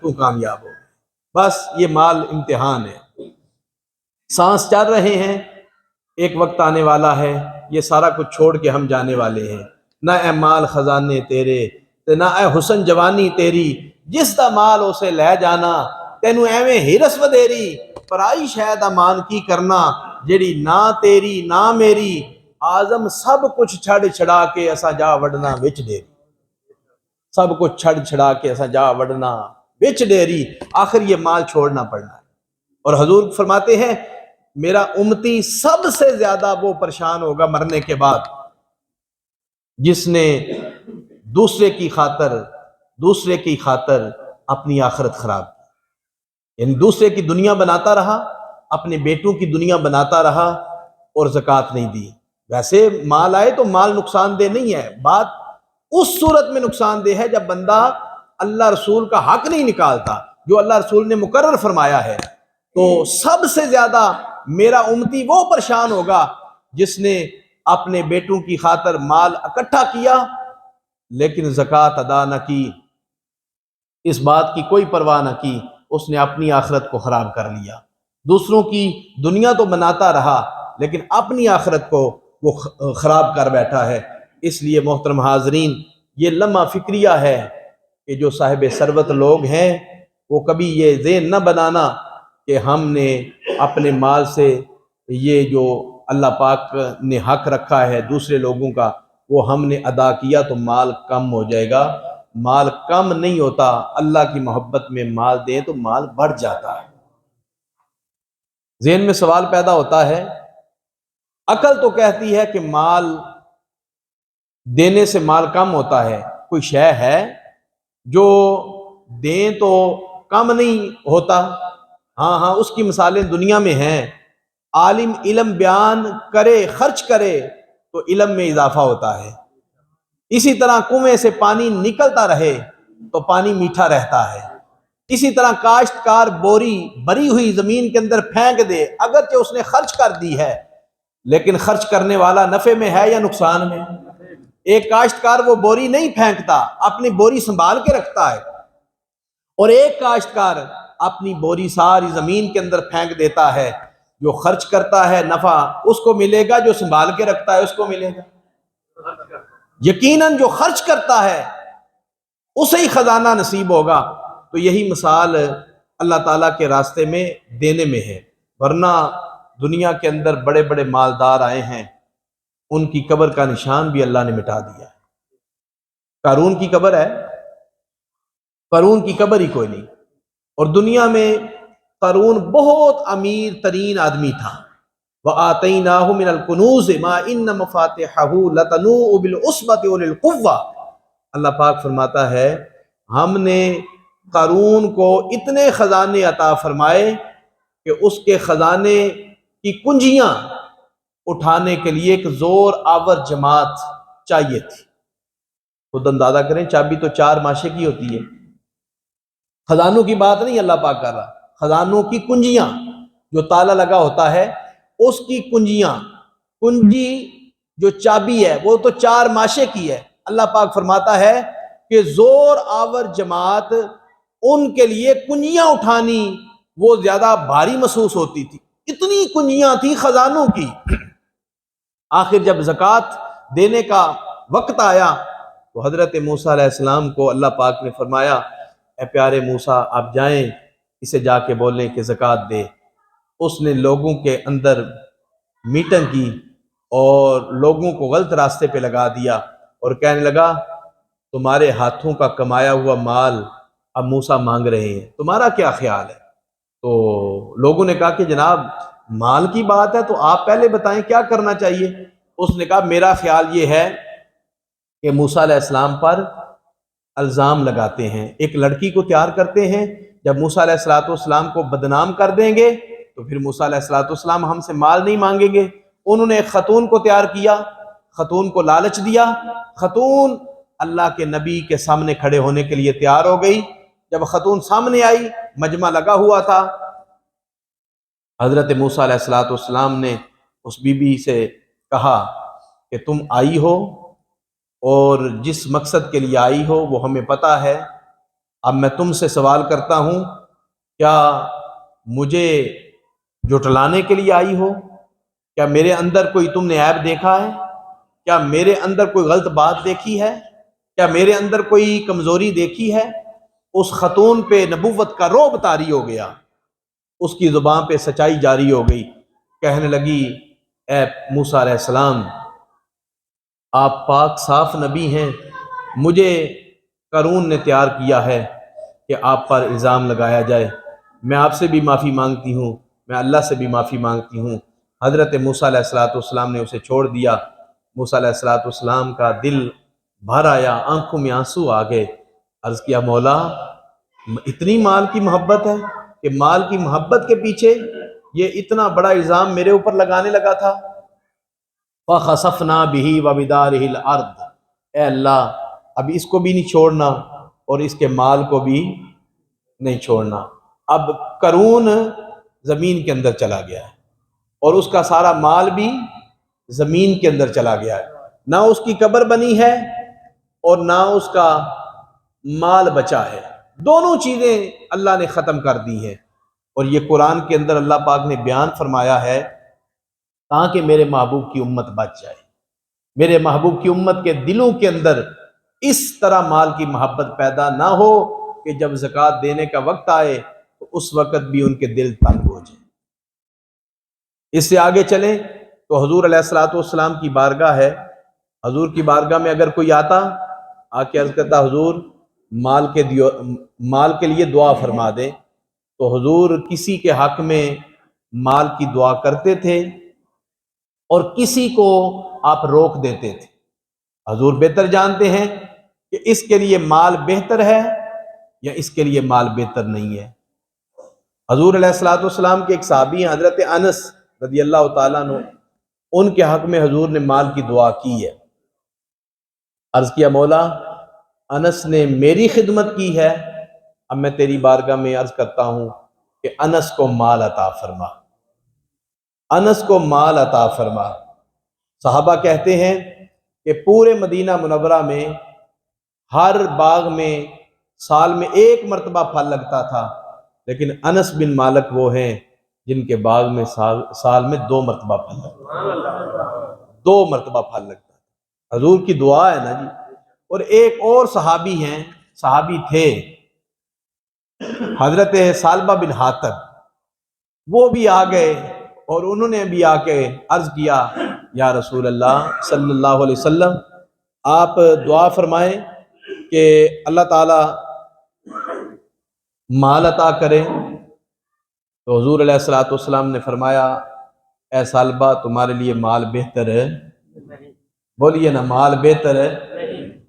A: تو کامیاب ہو گیا. بس یہ مال امتحان ہے، سانس چل رہے ہیں، ایک وقت آنے والا ہے یہ سارا کچھ چھوڑ کے ہم جانے والے ہیں. نہ اے مال خزانے تیرے تے نہ اے حسن جوانی تیری، جس دا مال اسے لے جانا، تینو ایویں ہرس ودیری، پرائی شے دا مان کی کرنا، جیڑی نہ تیری نہ میری، آزم سب کچھ چھڑ چھڑا کے اسا جا وڑنا وچ ڈیری، سب کچھ چھڑ چھڑا کے اسا جا وڑنا وچ ڈیری، آخر یہ مال چھوڑنا پڑنا ہے. اور حضور فرماتے ہیں میرا امتی سب سے زیادہ وہ پریشان ہوگا مرنے کے بعد جس نے دوسرے کی خاطر اپنی آخرت خراب کی، یعنی دوسرے کی دنیا بناتا رہا، اپنے بیٹوں کی دنیا بناتا رہا اور زکوٰۃ نہیں دی. ویسے مال آئے تو مال نقصان دہ نہیں ہے، بات اس صورت میں نقصان دہ ہے جب بندہ اللہ رسول کا حق نہیں نکالتا جو اللہ رسول نے مقرر فرمایا ہے. تو سب سے زیادہ میرا امتی وہ پریشان ہوگا جس نے اپنے بیٹوں کی خاطر مال اکٹھا کیا لیکن زکوٰۃ ادا نہ کی، اس بات کی کوئی پرواہ نہ کی، اس نے اپنی آخرت کو خراب کر لیا. دوسروں کی دنیا تو بناتا رہا لیکن اپنی آخرت کو وہ خراب کر بیٹھا ہے. اس لیے محترم حاضرین، یہ لمحہ فکریہ ہے کہ جو صاحب ثروت لوگ ہیں وہ کبھی یہ ذہن نہ بنانا کہ ہم نے اپنے مال سے یہ جو اللہ پاک نے حق رکھا ہے دوسرے لوگوں کا وہ ہم نے ادا کیا تو مال کم ہو جائے گا. مال کم نہیں ہوتا، اللہ کی محبت میں مال دیں تو مال بڑھ جاتا ہے. ذہن میں سوال پیدا ہوتا ہے، عقل تو کہتی ہے کہ مال دینے سے مال کم ہوتا ہے، کوئی شے ہے جو دیں تو کم نہیں ہوتا؟ ہاں اس کی مثالیں دنیا میں ہیں. عالم علم بیان کرے خرچ کرے تو علم میں اضافہ ہوتا ہے. اسی طرح کنویں سے پانی نکلتا رہے تو پانی میٹھا رہتا ہے. اسی طرح کاشتکار بوری بری ہوئی زمین کے اندر پھینک دے اگرچہ اس نے خرچ کر دی ہے لیکن خرچ کرنے والا نفع میں ہے یا نقصان میں؟ ایک کاشتکار وہ بوری نہیں پھینکتا، اپنی بوری سنبھال کے رکھتا ہے، اور ایک کاشتکار اپنی بوری ساری زمین کے اندر پھینک دیتا ہے. جو خرچ کرتا ہے نفع اس کو ملے گا، جو سنبھال کے رکھتا ہے اس کو ملے گا. یقیناً جو خرچ کرتا ہے اسے ہی خزانہ نصیب ہوگا. تو یہی مثال اللہ تعالیٰ کے راستے میں دینے میں ہے. ورنہ دنیا کے اندر بڑے بڑے مالدار آئے ہیں، ان کی قبر کا نشان بھی اللہ نے مٹا دیا ہے۔ قارون کی قبر ہے، قارون کی قبر ہی کوئی نہیں۔ اور دنیا میں قارون بہت امیر ترین آدمی تھا۔ وَآتَيْنَاهُ مِنَ الْكُنُوزِ مَا إِنَّ مَفَاتِحَهُ لَتَنُوءُ بِالْعُصْبَةِ أُولِي الْقُوَّةِ۔ اللہ پاک فرماتا ہے ہم نے قارون کو اتنے خزانے عطا فرمائے کہ اس کے خزانے کی کنجیاں اٹھانے کے لیے ایک زور آور جماعت چاہیے تھی۔ خود اندازہ کریں، چابی تو 4 ماشے کی ہوتی ہے۔ خزانوں کی بات نہیں اللہ پاک کر رہا، خزانوں کی کنجیاں، جو تالا لگا ہوتا ہے اس کی کنجیاں، کنجی جو چابی ہے وہ تو 4 ماشے کی ہے۔ اللہ پاک فرماتا ہے کہ زور آور جماعت ان کے لیے کنجیاں اٹھانی وہ زیادہ بھاری محسوس ہوتی تھی، اتنی کنجیاں تھی خزانوں کی۔ آخر جب زکوٰۃ دینے کا وقت آیا تو حضرت موسیٰ علیہ السلام کو اللہ پاک نے فرمایا، اے پیارے موسیٰ آپ جائیں اسے جا کے بولیں کہ زکوٰۃ دے۔ اس نے لوگوں کے اندر میٹنگ کی اور لوگوں کو غلط راستے پہ لگا دیا اور کہنے لگا تمہارے ہاتھوں کا کمایا ہوا مال اب موسیٰ مانگ رہے ہیں، تمہارا کیا خیال ہے؟ تو لوگوں نے کہا کہ جناب مال کی بات ہے تو آپ پہلے بتائیں کیا کرنا چاہیے۔ اس نے کہا میرا خیال یہ ہے کہ موسیٰ علیہ السلام پر الزام لگاتے ہیں، ایک لڑکی کو تیار کرتے ہیں، جب موسیٰ علیہ السلام کو بدنام کر دیں گے تو پھر موسیٰ علیہ السلام ہم سے مال نہیں مانگیں گے۔ انہوں نے ایک خاتون کو تیار کیا، خاتون کو لالچ دیا، خاتون اللہ کے نبی کے سامنے کھڑے ہونے کے لیے تیار ہو گئی۔ جب خاتون سامنے آئی، مجمع لگا ہوا تھا، حضرت موسیٰ علیہ السلام نے اس بی بی سے کہا کہ تم آئی ہو اور جس مقصد کے لیے آئی ہو وہ ہمیں پتہ ہے، اب میں تم سے سوال کرتا ہوں کیا مجھے جھٹلانے کے لیے آئی ہو؟ کیا میرے اندر کوئی تم نے عیب دیکھا ہے؟ کیا میرے اندر کوئی غلط بات دیکھی ہے؟ کیا میرے اندر کوئی کمزوری دیکھی ہے؟ اس خاتون پہ نبوت کا رعب طاری ہو گیا، اس کی زبان پہ سچائی جاری ہو گئی، کہنے لگی اے موسیٰ علیہ السلام آپ پاک صاف نبی ہیں، مجھے قارون نے تیار کیا ہے کہ آپ پر الزام لگایا جائے، میں آپ سے بھی معافی مانگتی ہوں، میں اللہ سے بھی معافی مانگتی ہوں۔ حضرت موسیٰ علیہ السلام نے اسے چھوڑ دیا۔ موسیٰ علیہ السلام کا دل بھر آیا، آنکھوں میں آنسو آ گئے، عرض کیا مولا اتنی مال کی محبت ہے کہ مال کی محبت کے پیچھے یہ اتنا بڑا الزام میرے اوپر لگانے لگا تھا۔ فَخَسَفْنَا بِهِ وَبِدَارِهِ الْأَرْضَ، اے اللہ اب اس کو بھی نہیں چھوڑنا اور اس کے مال کو بھی نہیں چھوڑنا۔ اب قارون زمین کے اندر چلا گیا ہے اور اس کا سارا مال بھی زمین کے اندر چلا گیا ہے، نہ اس کی قبر بنی ہے اور نہ اس کا مال بچا ہے، دونوں چیزیں اللہ نے ختم کر دی ہیں۔ اور یہ قرآن کے اندر اللہ پاک نے بیان فرمایا ہے تاکہ میرے محبوب کی امت بچ جائے، میرے محبوب کی امت کے دلوں کے اندر اس طرح مال کی محبت پیدا نہ ہو کہ جب زکوٰۃ دینے کا وقت آئے تو اس وقت بھی ان کے دل تنگ ہو جائیں۔ اس سے آگے چلیں تو حضور علیہ السلام کی بارگاہ ہے، حضور کی بارگاہ میں اگر کوئی آتا آ کے عرض کرتا حضور مال کے لیے دعا فرما دیں، تو حضور کسی کے حق میں مال کی دعا کرتے تھے اور کسی کو آپ روک دیتے تھے۔ حضور بہتر جانتے ہیں کہ اس کے لیے مال بہتر ہے یا اس کے لیے مال بہتر نہیں ہے۔ حضور علیہ السلام کے ایک صحابی ہیں حضرت انس رضی اللہ تعالیٰ عنہ، ان کے حق میں حضور نے مال کی دعا کی ہے۔ عرض کیا مولا انس نے میری خدمت کی ہے، اب میں تیری بارگاہ میں عرض کرتا ہوں کہ انس کو مال عطا فرما، انس کو مال عطا فرما۔ صحابہ کہتے ہیں کہ پورے مدینہ منورہ میں ہر باغ میں سال میں 1 مرتبہ پھل لگتا تھا، لیکن انس بن مالک وہ ہیں جن کے باغ میں سال میں 2 مرتبہ پھل لگتا ہے، 2 مرتبہ پھل لگتا ہے۔ حضور کی دعا ہے نا جی۔ اور ایک اور صحابی تھے حضرت ثعلبہ بن حاتب، وہ بھی آ گئے اور انہوں نے بھی آ کے عرض کیا یا رسول اللہ صلی اللہ علیہ وسلم آپ دعا فرمائیں کہ اللہ تعالیٰ مال عطا کرے۔ تو حضور علیہ الصلوۃ والسلام نے فرمایا اے سالبہ تمہارے لیے مال بہتر ہے، بولیے نا مال بہتر ہے۔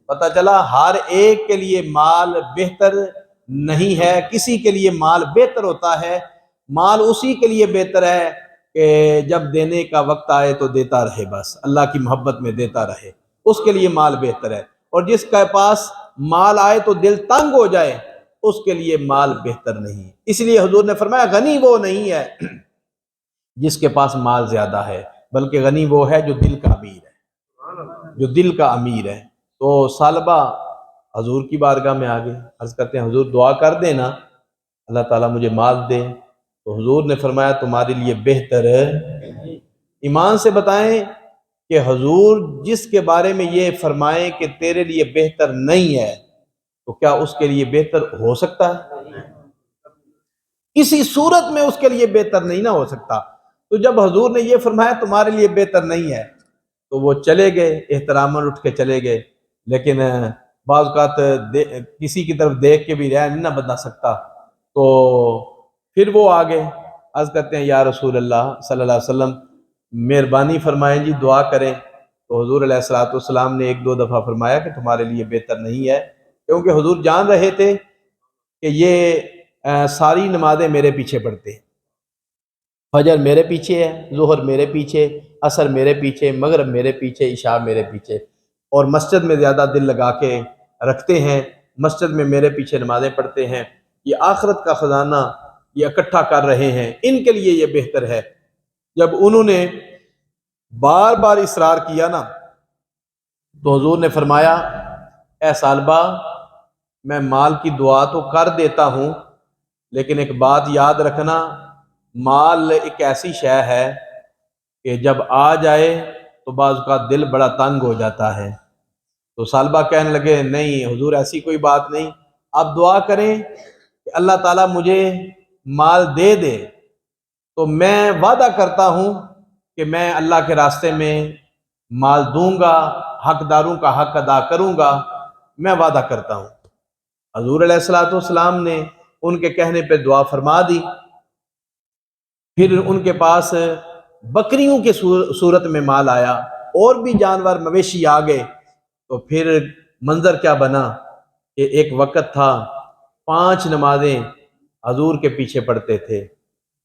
A: پتہ چلا ہر ایک کے لیے مال بہتر نہیں ہے، کسی کے لیے مال بہتر ہوتا ہے، مال اسی کے لیے بہتر ہے کہ جب دینے کا وقت آئے تو دیتا رہے، بس اللہ کی محبت میں دیتا رہے، اس کے لیے مال بہتر ہے۔ اور جس کے پاس مال آئے تو دل تنگ ہو جائے، اس کے لیے مال بہتر نہیں۔ اس لیے حضور نے فرمایا غنی وہ نہیں ہے جس کے پاس مال زیادہ ہے، بلکہ غنی وہ ہے جو دل کا امیر ہے، جو دل کا امیر ہے۔ تو سالبہ حضور کی بارگاہ میں آگے عرض کرتے ہیں حضور دعا کر دینا اللہ تعالیٰ مجھے مال دے۔ تو حضور نے فرمایا تمہارے لیے بہتر ہے۔ ایمان سے بتائیں کہ حضور جس کے بارے میں یہ فرمائیں کہ تیرے لیے بہتر نہیں ہے، تو کیا اس کے لیے بہتر ہو سکتا ہے؟ کسی صورت میں اس کے لیے بہتر نہیں نہ ہو سکتا۔ تو جب حضور نے یہ فرمایا تمہارے لیے بہتر نہیں ہے تو وہ چلے گئے، احتراماً اٹھ کے چلے گئے، لیکن بعض اوقات کسی کی طرف دیکھ کے بھی رہ نہیں نہ بنا سکتا۔ تو پھر وہ آگے عرض کرتے ہیں یا رسول اللہ صلی اللہ علیہ وسلم مہربانی فرمائیں جی دعا کریں۔ تو حضور علیہ الصلوۃ والسلام نے ایک دو دفعہ فرمایا کہ تمہارے لیے بہتر نہیں ہے، کیونکہ حضور جان رہے تھے کہ یہ ساری نمازیں میرے پیچھے پڑھتے ہیں، فجر میرے پیچھے ہے، ظہر میرے پیچھے، عصر میرے پیچھے، مغرب میرے پیچھے، عشاء میرے پیچھے، اور مسجد میں زیادہ دل لگا کے رکھتے ہیں، مسجد میں میرے پیچھے نمازیں پڑھتے ہیں، یہ آخرت کا خزانہ یہ اکٹھا کر رہے ہیں، ان کے لیے یہ بہتر ہے۔ جب انہوں نے بار بار اصرار کیا نا تو حضور نے فرمایا اے سالبہ میں مال کی دعا تو کر دیتا ہوں، لیکن ایک بات یاد رکھنا، مال ایک ایسی شے ہے کہ جب آ جائے تو بعض کا دل بڑا تنگ ہو جاتا ہے۔ تو سالبہ کہنے لگے نہیں حضور ایسی کوئی بات نہیں، آپ دعا کریں کہ اللہ تعالیٰ مجھے مال دے دے تو میں وعدہ کرتا ہوں کہ میں اللہ کے راستے میں مال دوں گا، حقداروں کا حق ادا کروں گا، میں وعدہ کرتا ہوں۔ حضور علیہ الصلوۃ والسلام نے ان کے کہنے پہ دعا فرما دی۔ پھر ان کے پاس بکریوں کے صورت میں مال آیا، اور بھی جانور مویشی آ گئے۔ تو پھر منظر کیا بنا کہ ایک وقت تھا 5 نمازیں حضور کے پیچھے پڑھتے تھے،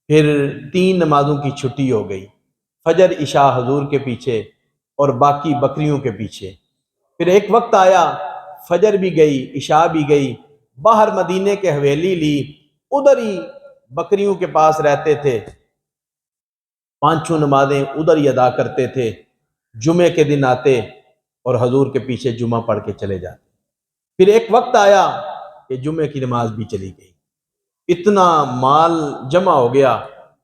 A: پھر 3 نمازوں کی چھٹی ہو گئی، فجر عشاء حضور کے پیچھے اور باقی بکریوں کے پیچھے۔ پھر ایک وقت آیا فجر بھی گئی عشاء بھی گئی، باہر مدینے کے حویلی لی، ادھر ہی بکریوں کے پاس رہتے تھے، 5 نمازیں ادھر ہی ادا کرتے تھے، جمعے کے دن آتے اور حضور کے پیچھے جمعہ پڑھ کے چلے جاتے۔ پھر ایک وقت آیا کہ جمعے کی نماز بھی چلی گئی، اتنا مال جمع ہو گیا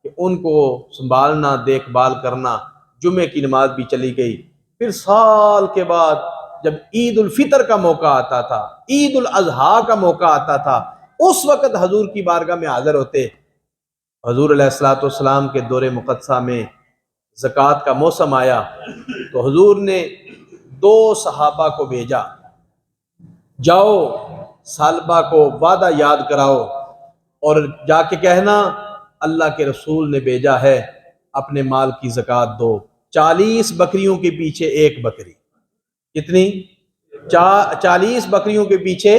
A: کہ ان کو سنبھالنا دیکھ بھال کرنا، جمعے کی نماز بھی چلی گئی۔ پھر سال کے بعد جب عید الفطر کا موقع آتا تھا، عید الاضحیٰ کا موقع آتا تھا، اس وقت حضور کی بارگاہ میں حاضر ہوتے۔ حضور علیہ الصلوۃ والسلام کے دور مقدسہ میں زکوٰۃ کا موسم آیا تو حضور نے 2 صحابہ کو بھیجا، جاؤ سالبہ کو وعدہ یاد کراؤ اور جا کے کہنا اللہ کے رسول نے بھیجا ہے اپنے مال کی زکوٰۃ دو۔ 40 بکریوں کے پیچھے 1 بکری، کتنی؟ 40 بکریوں کے پیچھے۔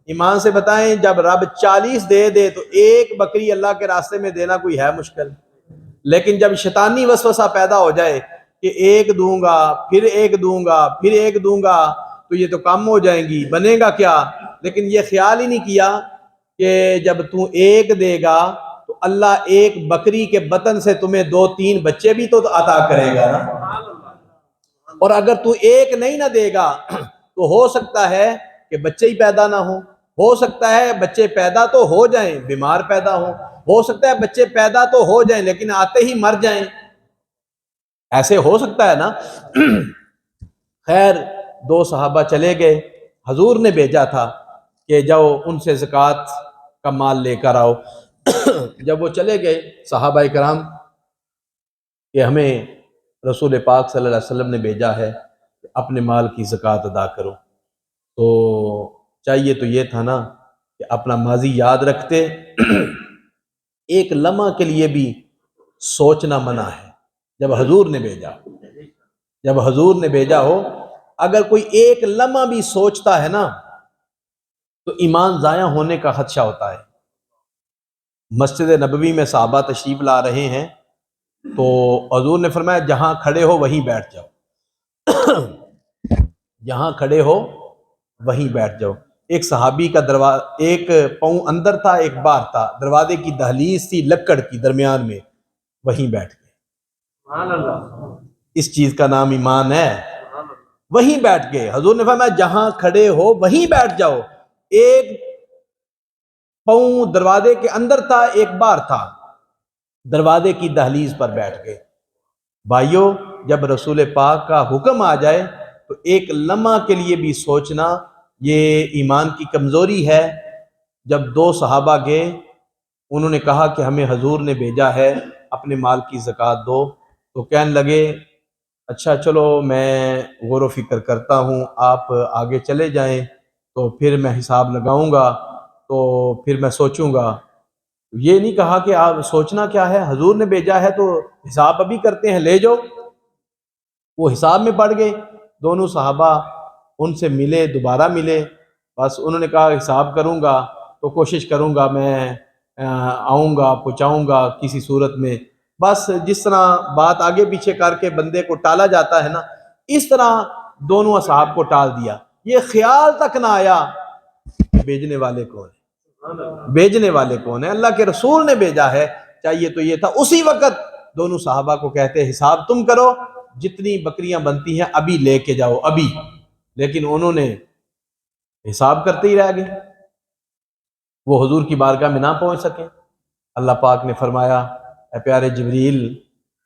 A: ایمان سے بتائیں جب رب 40 دے دے تو 1 بکری اللہ کے راستے میں دینا کوئی ہے مشکل؟ لیکن جب شیطانی وسوسہ پیدا ہو جائے کہ 1 دوں گا پھر 1 دوں گا پھر 1 دوں گا تو یہ تو کم ہو جائیں گی، بنے گا کیا؟ لیکن یہ خیال ہی نہیں کیا کہ جب تو 1 دے گا تو اللہ 1 بکری کے بطن سے تمہیں 2-3 بچے بھی تو عطا کرے گا نا۔ اور اگر تو 1 نہیں نہ دے گا تو ہو سکتا ہے کہ بچے ہی پیدا نہ ہو سکتا ہے بچے پیدا تو ہو جائیں بیمار پیدا ہو سکتا ہے بچے پیدا تو ہو جائیں لیکن آتے ہی مر جائیں، ایسے ہو سکتا ہے نا۔ خیر 2 صحابہ چلے گئے، حضور نے بھیجا تھا کہ جاؤ ان سے زکوٰۃ کا مال لے کر آؤ۔ جب وہ چلے گئے صحابہ کرام کہ ہمیں رسول پاک صلی اللہ علیہ وسلم نے بھیجا ہے کہ اپنے مال کی زکوٰۃ ادا کرو، تو چاہیے تو یہ تھا نا کہ اپنا ماضی یاد رکھتے، ایک لمحہ کے لیے بھی سوچنا منع ہے جب حضور نے بھیجا، جب حضور نے بھیجا ہو، اگر کوئی ایک لمحہ بھی سوچتا ہے نا تو ایمان ضائع ہونے کا خدشہ ہوتا ہے۔ مسجد نبوی میں صحابہ تشریف لا رہے ہیں تو حضور نے فرمایا جہاں کھڑے ہو وہیں بیٹھ جاؤ، جہاں کھڑے ہو وہیں بیٹھ جاؤ۔ ایک صحابی کا ایک پاؤں اندر تھا، ایک باہر تھا، دروازے کی دہلیز تھی لکڑ کی درمیان میں، وہیں بیٹھ گئے۔ سبحان اللہ، اس چیز کا نام ایمان ہے، وہیں بیٹھ گئے۔ حضور نے فرمایا جہاں کھڑے ہو وہیں بیٹھ جاؤ۔ ایک پاؤں دروازے کے اندر تھا، ایک باہر تھا، دروازے کی دہلیز پر بیٹھ گئے۔ بھائیو، جب رسول پاک کا حکم آ جائے تو ایک لمحہ کے لیے بھی سوچنا یہ ایمان کی کمزوری ہے۔ جب دو صحابہ گئے، انہوں نے کہا کہ ہمیں حضور نے بھیجا ہے اپنے مال کی زکوٰۃ دو، تو کہنے لگے اچھا چلو میں غور و فکر کرتا ہوں، آپ آگے چلے جائیں تو پھر میں حساب لگاؤں گا، تو پھر میں سوچوں گا۔ یہ نہیں کہا کہ آپ سوچنا کیا ہے، حضور نے بھیجا ہے تو حساب ابھی کرتے ہیں، لے جاؤ۔ وہ حساب میں پڑ گئے، دونوں صحابہ ان سے ملے، دوبارہ ملے، بس انہوں نے کہا حساب کروں گا تو کوشش کروں گا میں آؤں گا، پہنچاؤں گا کسی صورت میں۔ بس جس طرح بات آگے پیچھے کر کے بندے کو ٹالا جاتا ہے نا، اس طرح دونوں اصحاب کو ٹال دیا۔ یہ خیال تک نہ آیا بھیجنے والے کون ہے، بھیجنے والے کون ہے، اللہ کے رسول نے بھیجا ہے۔ چاہیے تو یہ تھا اسی وقت دونوں صحابہ کو کہتے حساب تم کرو، جتنی بکریاں بنتی ہیں ابھی لے کے جاؤ ابھی، لیکن انہوں نے حساب کرتے ہی رہ گئے، وہ حضور کی بارگاہ میں نہ پہنچ سکے۔ اللہ پاک نے فرمایا اے پیارے جبریل،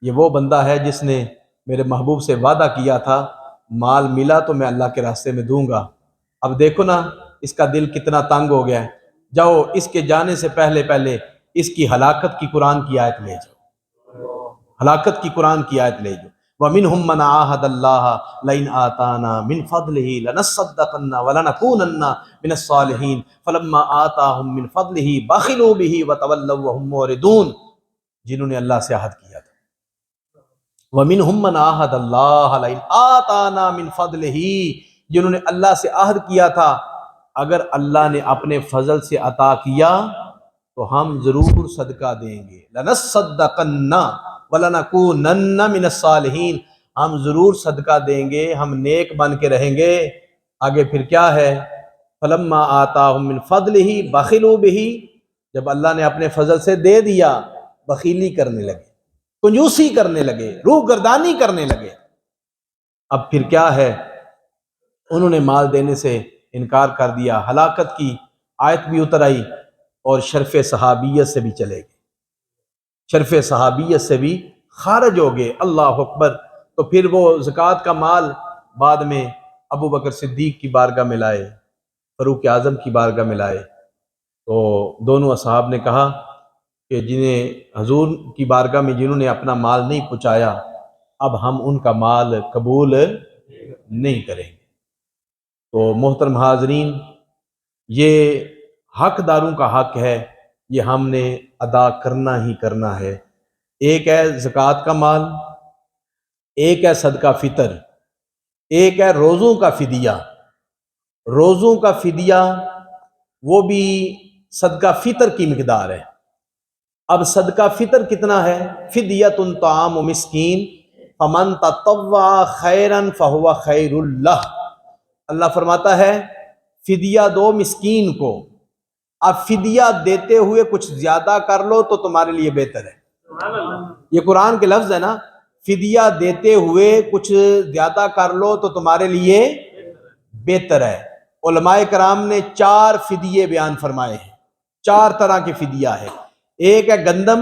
A: یہ وہ بندہ ہے جس نے میرے محبوب سے وعدہ کیا تھا مال ملا تو میں اللہ کے راستے میں دوں گا۔ اب دیکھو نا اس کا دل کتنا تنگ ہو گیا ہے، جاؤ اس کے جانے سے پہلے اس کی ہلاکت کی قرآن کی آیت لے جاؤ، ہلاکت کی قرآن کی آیت لے جاؤ۔ وَمِنْهُمْ مَنْ عَاهَدَ اللَّهَ لَئِنْ آتَانَا مِنْ فَضْلِهِ لَنَصَّدَّقَنَّ وَلَنَكُونَنَّ مِنَ الصَّالِحِينَ فَلَمَّا آتَاهُمْ مِنْ فَضْلِهِ بَخِلُوا بِهِ وَتَوَلَّوْا وَهُمْ مُعْرِضُونَ، جنہوں نے اللہ سے عہد کیا تھا۔ وَمِنْهُمْ مَنْ عَاهَدَ اللَّهَ لَئِنْ آتَانَا مِنْ فَضْلِهِ، جنہوں نے اللہ سے عہد کیا تھا اگر اللہ نے اپنے فضل سے عطا کیا تو ہم ضرور صدقہ دیں گے، لَنَصَّدَّقَنَّ وَلَنَكُونَنَّ مِنَ الصَّالِحِينَ، ہم ضرور صدقہ دیں گے، ہم نیک بن کے رہیں گے۔ آگے پھر کیا ہے؟ فَلَمَّا آتَاهُم مِّن فَضْلِهِ بَخِلُوا بِهِ، جب اللہ نے اپنے فضل سے دے دیا بخیلی کرنے لگے، کنجوسی کرنے لگے، روح گردانی کرنے لگے۔ اب پھر کیا ہے؟ انہوں نے مال دینے سے انکار کر دیا، ہلاکت کی آیت بھی اتر آئی اور شرف صحابیت سے بھی چلے گئے، شرف صحابیت سے بھی خارج ہو گئے۔ اللہ اکبر۔ تو پھر وہ زکوٰۃ کا مال بعد میں ابو بکر صدیق کی بارگاہ میں لائے، فاروق اعظم کی بارگاہ میں لائے، تو دونوں اصحاب نے کہا کہ جنہیں حضور کی بارگاہ میں جنہوں نے اپنا مال نہیں پہنچایا اب ہم ان کا مال قبول نہیں کریں گے۔ تو محترم حاضرین، یہ حقداروں کا حق ہے، یہ ہم نے ادا کرنا ہی کرنا ہے۔ ایک ہے زکوٰۃ کا مال، ایک ہے صدقہ فطر، ایک ہے روزوں کا فدیہ۔ روزوں کا فدیہ وہ بھی صدقہ فطر کی مقدار ہے۔ اب صدقہ فطر کتنا ہے؟ فدیۃ طعام مسکین فمن تطوع خیرا فہو خیر اللہ۔ اللہ فرماتا ہے فدیہ دو مسکین کو، اب فدیہ دیتے ہوئے کچھ زیادہ کر لو تو تمہارے لیے بہتر ہے۔ یہ قرآن کے لفظ ہے نا، فدیہ دیتے ہوئے کچھ زیادہ کر لو تو تمہارے لیے بہتر ہے۔ علماء کرام نے 4 فدیے بیان فرمائے ہیں، 4 طرح کے فدیہ ہے۔ ایک ہے گندم،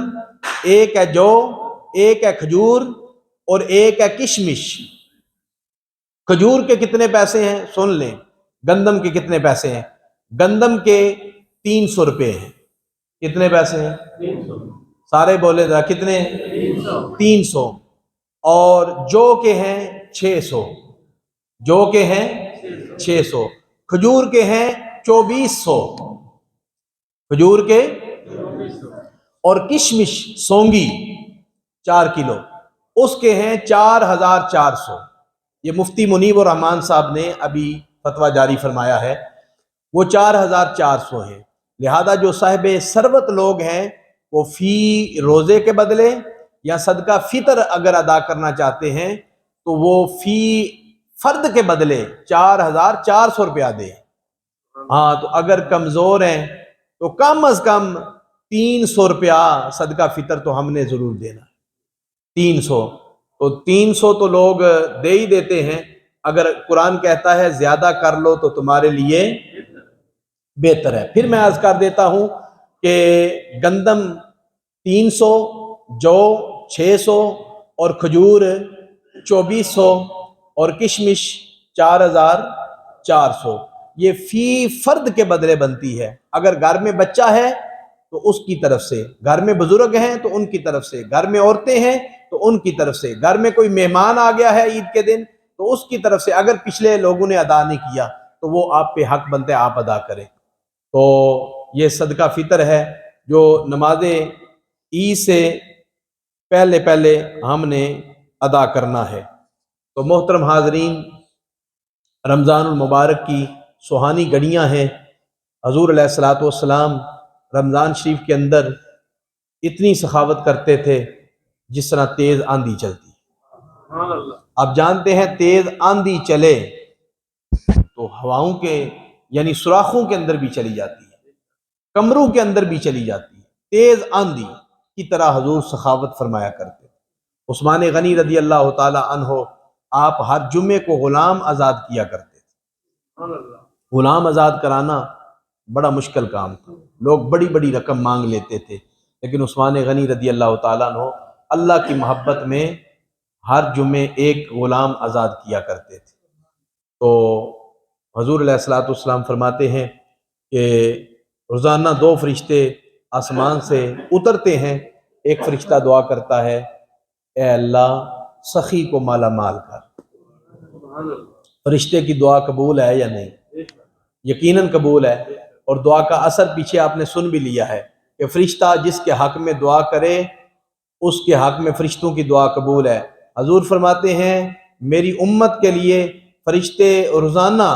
A: ایک ہے جو، ایک ہے کھجور اور ایک ہے کشمش۔ کھجور کے کتنے پیسے ہیں سن لیں، گندم کے کتنے پیسے ہیں؟ گندم کے 300 روپے ہیں۔ کتنے پیسے ہیں؟ 300۔ سارے بولے ذرا کتنے؟ 300۔ اور جو کے ہیں 600، جو کے ہیں 600، کھجور کے ہیں 2400، کھجور کے، اور کشمش سونگی 4 کلو اس کے ہیں 4400۔ یہ مفتی منیب الرحمان صاحب نے ابھی فتویٰ جاری فرمایا ہے، وہ 4400 ہیں۔ لہذا جو صاحب ثروت لوگ ہیں وہ فی روزے کے بدلے یا صدقہ فطر اگر ادا کرنا چاہتے ہیں تو وہ فی فرد کے بدلے 4400 روپیہ دیں۔ ہاں تو اگر کمزور ہیں تو کم از کم 300 روپیہ صدقہ فطر تو ہم نے ضرور دینا ہے۔ 300 تو 300 تو لوگ دے ہی دیتے ہیں، اگر قرآن کہتا ہے زیادہ کر لو تو تمہارے لیے بہتر ہے۔ پھر میں عرض کر دیتا ہوں کہ گندم 300، جو 600، اور کھجور 2400، اور کشمش 4400، یہ فی فرد کے بدلے بنتی ہے۔ اگر گھر میں بچہ ہے تو اس کی طرف سے، گھر میں بزرگ ہیں تو ان کی طرف سے، گھر میں عورتیں ہیں تو ان کی طرف سے، گھر میں کوئی مہمان آ گیا ہے عید کے دن تو اس کی طرف سے، اگر پچھلے لوگوں نے ادا نہیں کیا تو وہ آپ پہ حق بنتے آپ ادا کریں۔ تو یہ صدقہ فطر ہے جو نماز عید سے پہلے پہلے ہم نے ادا کرنا ہے۔ تو محترم حاضرین، رمضان المبارک کی سہانی گھڑیاں ہیں۔ حضور علیہ الصلوۃ والسلام رمضان شریف کے اندر اتنی سخاوت کرتے تھے جس طرح تیز آندھی چلتی۔ آپ جانتے ہیں تیز آندھی چلے تو ہواؤں کے یعنی سوراخوں کے اندر بھی چلی جاتی ہے، کمروں کے اندر بھی چلی جاتی ہے۔ تیز آندھی کی طرح حضور سخاوت فرمایا کرتے۔ عثمان غنی رضی اللہ تعالی عنہ آپ ہر جمعے کو غلام آزاد کیا کرتے تھے۔ غلام آزاد کرانا بڑا مشکل کام تھا، لوگ بڑی بڑی رقم مانگ لیتے تھے، لیکن عثمان غنی رضی اللہ تعالیٰ عنہ اللہ کی محبت میں ہر جمعے ایک غلام آزاد کیا کرتے تھے۔ تو حضور علیہ الصلوۃ والسلام فرماتے ہیں کہ روزانہ 2 فرشتے آسمان سے اترتے ہیں، ایک فرشتہ دعا کرتا ہے، اے اللہ سخی کو مالا مال کر۔ فرشتے کی دعا قبول ہے یا نہیں؟ یقیناً قبول ہے، اور دعا کا اثر پیچھے آپ نے سن بھی لیا ہے کہ فرشتہ جس کے حق میں دعا کرے اس کے حق میں فرشتوں کی دعا قبول ہے۔ حضور فرماتے ہیں میری امت کے لیے فرشتے روزانہ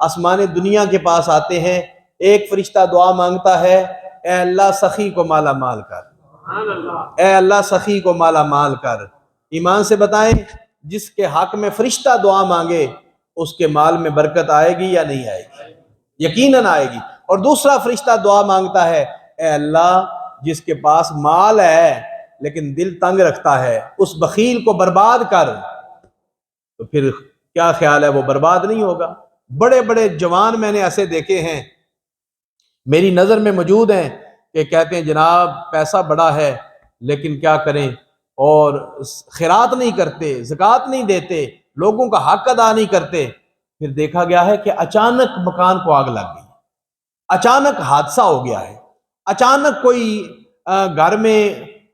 A: آسمان دنیا کے پاس آتے ہیں، ایک فرشتہ دعا مانگتا ہے، اے اللہ سخی کو مالا مال کر، اے اللہ سخی کو مالا مال کر۔ ایمان سے بتائیں جس کے حق میں فرشتہ دعا مانگے اس کے مال میں برکت آئے گی یا نہیں آئے گی؟ یقیناً آئے گی۔ اور دوسرا فرشتہ دعا مانگتا ہے، اے اللہ جس کے پاس مال ہے لیکن دل تنگ رکھتا ہے اس بخیل کو برباد کر۔ تو پھر کیا خیال ہے وہ برباد نہیں ہوگا؟ بڑے بڑے جوان میں نے ایسے دیکھے ہیں، میری نظر میں موجود ہیں، کہ کہتے ہیں جناب پیسہ بڑا ہے لیکن کیا کریں، اور خیرات نہیں کرتے، زکوٰۃ نہیں دیتے، لوگوں کا حق ادا نہیں کرتے۔ پھر دیکھا گیا ہے کہ اچانک مکان کو آگ لگ گئی، اچانک حادثہ ہو گیا ہے، اچانک کوئی گھر میں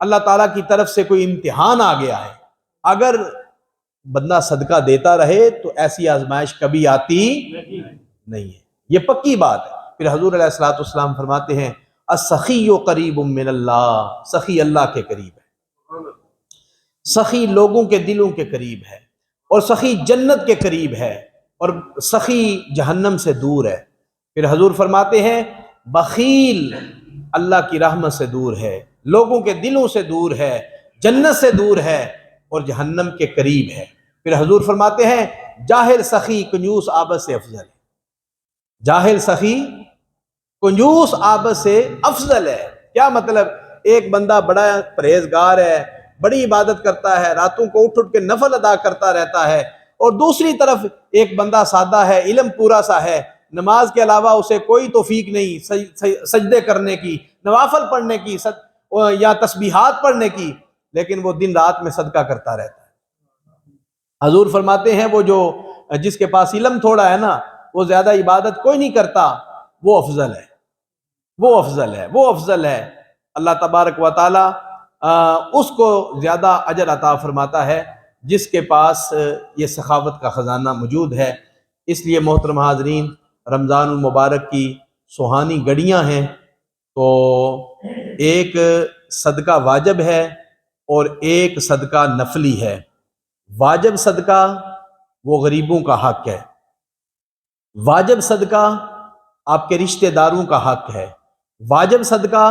A: اللہ تعالیٰ کی طرف سے کوئی امتحان آ گیا ہے۔ اگر بندہ صدقہ دیتا رہے تو ایسی آزمائش کبھی آتی نہیں ہے، یہ پکی بات ہے۔ پھر حضور علیہ الصلوۃ والسلام فرماتے ہیں السخی قریب من اللہ، سخی اللہ کے قریب ہے، سخی لوگوں کے دلوں کے قریب ہے، اور سخی جنت کے قریب ہے، اور سخی جہنم سے دور ہے۔ پھر حضور فرماتے ہیں بخیل اللہ کی رحمت سے دور ہے، لوگوں کے دلوں سے دور ہے، جنت سے دور ہے، اور جہنم کے قریب ہے۔ پھر حضور فرماتے ہیں جاہل سخی کنجوس عابد سے افضل ہے، جاہل سخی کنجوس عابد سے افضل ہے۔ کیا مطلب؟ ایک بندہ بڑا پرہیزگار ہے، بڑی عبادت کرتا ہے، راتوں کو اٹھ کے نفل ادا کرتا رہتا ہے، اور دوسری طرف ایک بندہ سادہ ہے، علم پورا سا ہے، نماز کے علاوہ اسے کوئی توفیق نہیں سجدے کرنے کی، نوافل پڑھنے کی یا تسبیحات پڑھنے کی، لیکن وہ دن رات میں صدقہ کرتا رہتا ہے۔ حضور فرماتے ہیں وہ جو جس کے پاس علم تھوڑا ہے نا، وہ زیادہ عبادت کوئی نہیں کرتا، وہ افضل ہے، وہ افضل ہے، وہ افضل ہے۔ اللہ تبارک و تعالی اس کو زیادہ اجر عطا فرماتا ہے جس کے پاس یہ سخاوت کا خزانہ موجود ہے۔ اس لیے محترم حاضرین، رمضان المبارک کی سہانی گھڑیاں ہیں، تو ایک صدقہ واجب ہے اور ایک صدقہ نفلی ہے۔ واجب صدقہ وہ غریبوں کا حق ہے، واجب صدقہ آپ کے رشتہ داروں کا حق ہے، واجب صدقہ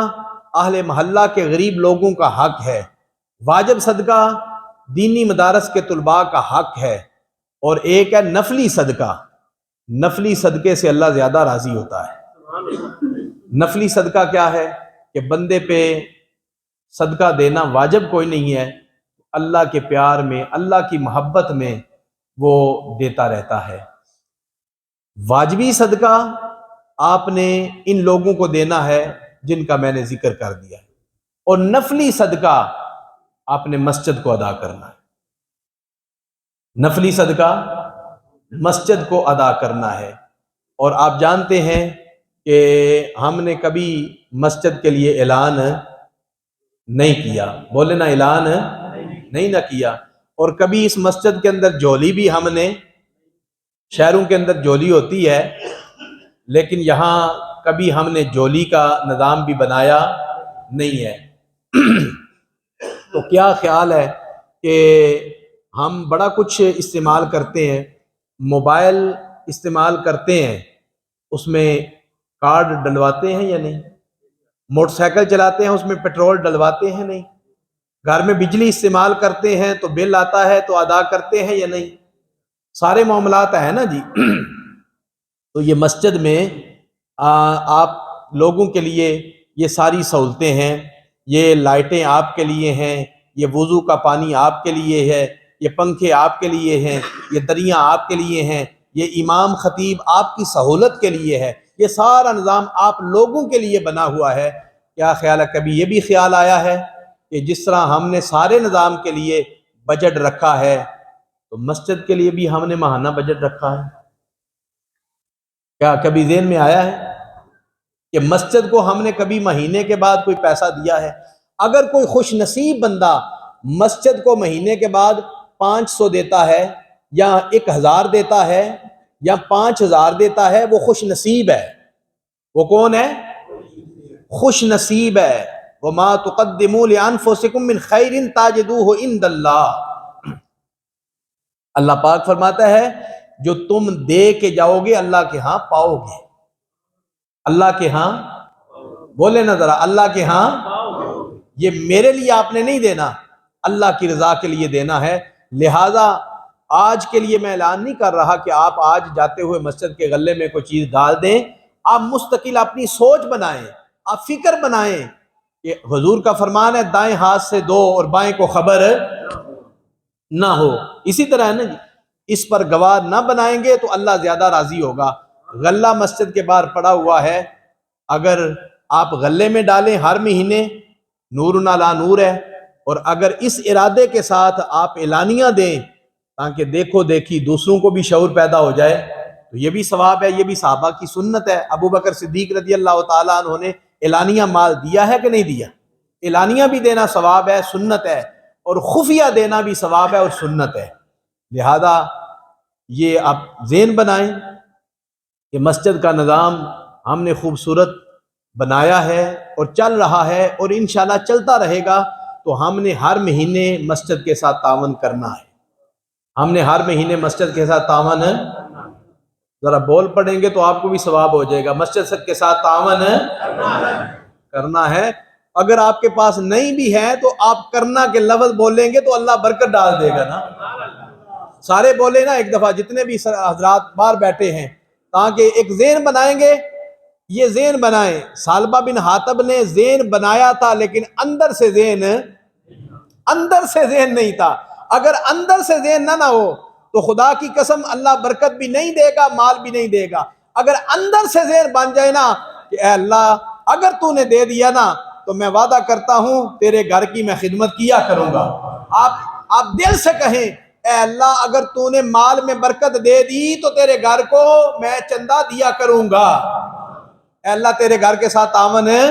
A: اہل محلہ کے غریب لوگوں کا حق ہے، واجب صدقہ دینی مدارس کے طلباء کا حق ہے، اور ایک ہے نفلی صدقہ۔ نفلی صدقے سے اللہ زیادہ راضی ہوتا ہے۔ نفلی صدقہ کیا ہے کہ بندے پہ صدقہ دینا واجب کوئی نہیں ہے، اللہ کے پیار میں، اللہ کی محبت میں وہ دیتا رہتا ہے۔ واجبی صدقہ آپ نے ان لوگوں کو دینا ہے جن کا میں نے ذکر کر دیا ہے، اور نفلی صدقہ آپ نے مسجد کو ادا کرنا ہے۔ نفلی صدقہ مسجد کو ادا کرنا ہے، اور آپ جانتے ہیں کہ ہم نے کبھی مسجد کے لیے اعلان نہیں کیا، بولے نا، اعلان نہیں نہ کیا، اور کبھی اس مسجد کے اندر جولی بھی ہم نے، شہروں کے اندر جولی ہوتی ہے لیکن یہاں کبھی ہم نے جولی کا نظام بھی بنایا نہیں ہے۔ تو کیا خیال ہے کہ ہم بڑا کچھ استعمال کرتے ہیں، موبائل استعمال کرتے ہیں، اس میں کارڈ ڈلواتے ہیں یا نہیں؟ موٹر سائیکل چلاتے ہیں، اس میں پیٹرول ڈلواتے ہیں نہیں؟ گھر میں بجلی استعمال کرتے ہیں تو بل آتا ہے تو ادا کرتے ہیں یا نہیں؟ سارے معاملات ہیں نا جی۔ تو یہ مسجد میں آپ لوگوں کے لیے یہ ساری سہولتیں ہیں، یہ لائٹیں آپ کے لیے ہیں، یہ وضو کا پانی آپ کے لیے ہے، یہ پنکھے آپ کے لیے ہیں، یہ دریاں آپ کے لیے ہیں، یہ امام خطیب آپ کی سہولت کے لیے ہے، یہ سارا نظام آپ لوگوں کے لیے بنا ہوا ہے۔ کیا خیال ہے کبھی یہ بھی خیال آیا ہے کہ جس طرح ہم نے سارے نظام کے لیے بجٹ رکھا ہے تو مسجد کے لیے بھی ہم نے ماہانہ بجٹ رکھا ہے؟ کیا کبھی ذہن میں آیا ہے کہ مسجد کو ہم نے کبھی مہینے کے بعد کوئی پیسہ دیا ہے؟ اگر کوئی خوش نصیب بندہ مسجد کو مہینے کے بعد 500 دیتا ہے یا 1000 دیتا ہے یا 5000 دیتا ہے، وہ خوش نصیب ہے۔ وہ کون ہے؟ خوش نصیب ہے۔ وَمَا تُقَدِّمُوا لِأَنفُسِكُم مِّن خَيْرٍ تَجِدُوهُ عِندَ اللَّهِ۔ اللہ پاک فرماتا ہے جو تم دے کے جاؤ گے اللہ کے ہاں پاؤ گے۔ اللہ کے ہاں، بولے نا ذرا، اللہ کے ہاں، یہ میرے لیے آپ نے نہیں دینا، اللہ کی رضا کے لیے دینا ہے۔ لہٰذا آج کے لیے میں اعلان نہیں کر رہا کہ آپ آج جاتے ہوئے مسجد کے غلے میں کوئی چیز ڈال دیں، آپ مستقل اپنی سوچ بنائیں، آپ فکر بنائیں کہ حضور کا فرمان ہے دائیں ہاتھ سے دو اور بائیں کو خبر نہ ہو۔ اسی طرح ہے نا جی، اس پر گواہ نہ بنائیں گے تو اللہ زیادہ راضی ہوگا۔ غلہ مسجد کے باہر پڑا ہوا ہے، اگر آپ غلے میں ڈالیں ہر مہینے، نور علی نور ہے، اور اگر اس ارادے کے ساتھ آپ اعلانیہ دیں تاکہ دیکھو دیکھی دوسروں کو بھی شعور پیدا ہو جائے تو یہ بھی ثواب ہے، یہ بھی صحابہ کی سنت ہے۔ ابو بکر صدیق رضی اللہ تعالیٰ عنہ نے اعلانیہ مال دیا ہے کہ نہیں دیا؟ اعلانیہ بھی دینا ثواب ہے، سنت ہے، اور خفیہ دینا بھی ثواب ہے اور سنت ہے۔ لہذا یہ آپ ذہن بنائیں کہ مسجد کا نظام ہم نے خوبصورت بنایا ہے اور چل رہا ہے اور انشاءاللہ چلتا رہے گا، تو ہم نے ہر مہینے مسجد کے ساتھ تعاون کرنا ہے۔ ہم نے ہر مہینے مسجد کے ساتھ تعاون، ذرا بول پڑیں گے تو آپ کو بھی ثواب ہو جائے گا، مسجد کے ساتھ تعاون کرنا ہے۔ اگر آپ کے پاس نہیں بھی ہے تو آپ کرنا کے لفظ بولیں گے تو اللہ برکت ڈال دے گا نا۔ سارے بولے نا ایک دفعہ، جتنے بھی حضرات باہر بیٹھے ہیں، تاکہ ایک ذہن بنائیں گے۔ یہ ذہن بنائیں، سالبہ بن حاتب نے ذہن بنایا تھا لیکن اندر سے ذہن نہیں تھا۔ اگر اندر سے ذہن نہ ہو تو خدا کی قسم اللہ برکت بھی نہیں دے گا، مال بھی نہیں دے گا۔ اگر اندر سے ذہن بن جائے نا کہ اے اللہ اگر تو نے دے دیا نا تو میں وعدہ کرتا ہوں تیرے گھر کی میں خدمت کیا کروں گا۔ آپ دل سے کہیں اے اللہ اگر تو نے مال میں برکت دے دی تو تیرے گھر کو میں چندہ دیا کروں گا۔ اے اللہ تیرے گھر کے ساتھ تعاون ہے،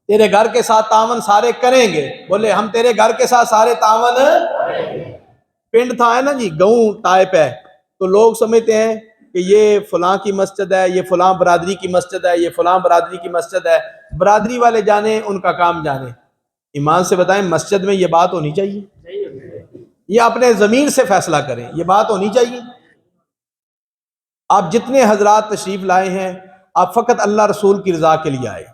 A: تیرے گھر کے ساتھ تعاون سارے کریں گے، بولے ہم تیرے گھر کے ساتھ سارے تعاون
B: پنڈ تھا ہے نا جی، گاؤں ٹائپ ہے، تو لوگ سمجھتے ہیں کہ یہ فلاں کی مسجد ہے، یہ فلاں برادری کی مسجد ہے، یہ فلاں برادری کی مسجد ہے، برادری والے جانے، ان کا کام جانے۔ ایمان سے بتائیں مسجد میں یہ بات ہونی چاہیے؟ یہ اپنے ضمیر سے فیصلہ کریں، یہ بات ہونی چاہیے؟ آپ جتنے حضرات تشریف لائے ہیں، آپ فقط اللہ رسول کی رضا کے لیے آئے،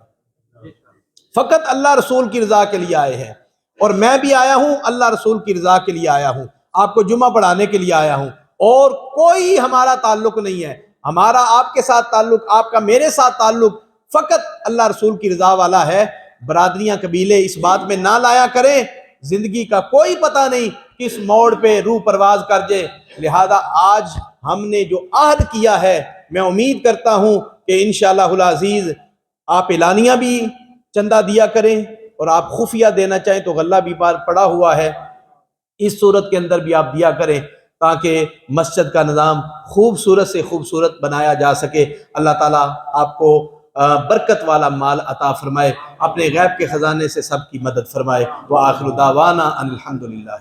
B: فقط اللہ رسول کی رضا کے لیے آئے ہیں، اور میں بھی آیا ہوں اللہ رسول کی رضا کے لیے آیا ہوں، آپ کو جمعہ پڑھانے کے لیے آیا ہوں، اور کوئی ہمارا تعلق نہیں ہے، ہمارا آپ کے ساتھ تعلق، آپ کا میرے ساتھ تعلق فقط اللہ رسول کی رضا والا ہے۔ برادریاں قبیلے اس بات میں نہ لایا کریں، زندگی کا کوئی پتہ نہیں کس موڑ پہ روح پرواز کر جائے۔ لہذا آج ہم نے جو عہد کیا ہے، میں امید کرتا ہوں کہ انشاءاللہ العزیز آپ اعلانیہ بھی چندہ دیا کریں، اور آپ خفیہ دینا چاہیں تو غلہ بھی پڑا ہوا ہے، اس صورت کے اندر بھی آپ دیا کریں تاکہ مسجد کا نظام خوبصورت سے خوبصورت بنایا جا سکے۔ اللہ تعالیٰ آپ کو برکت والا مال عطا فرمائے، اپنے غیب کے خزانے سے سب کی مدد فرمائے۔ وآخر دعوانا ان الحمدللہ۔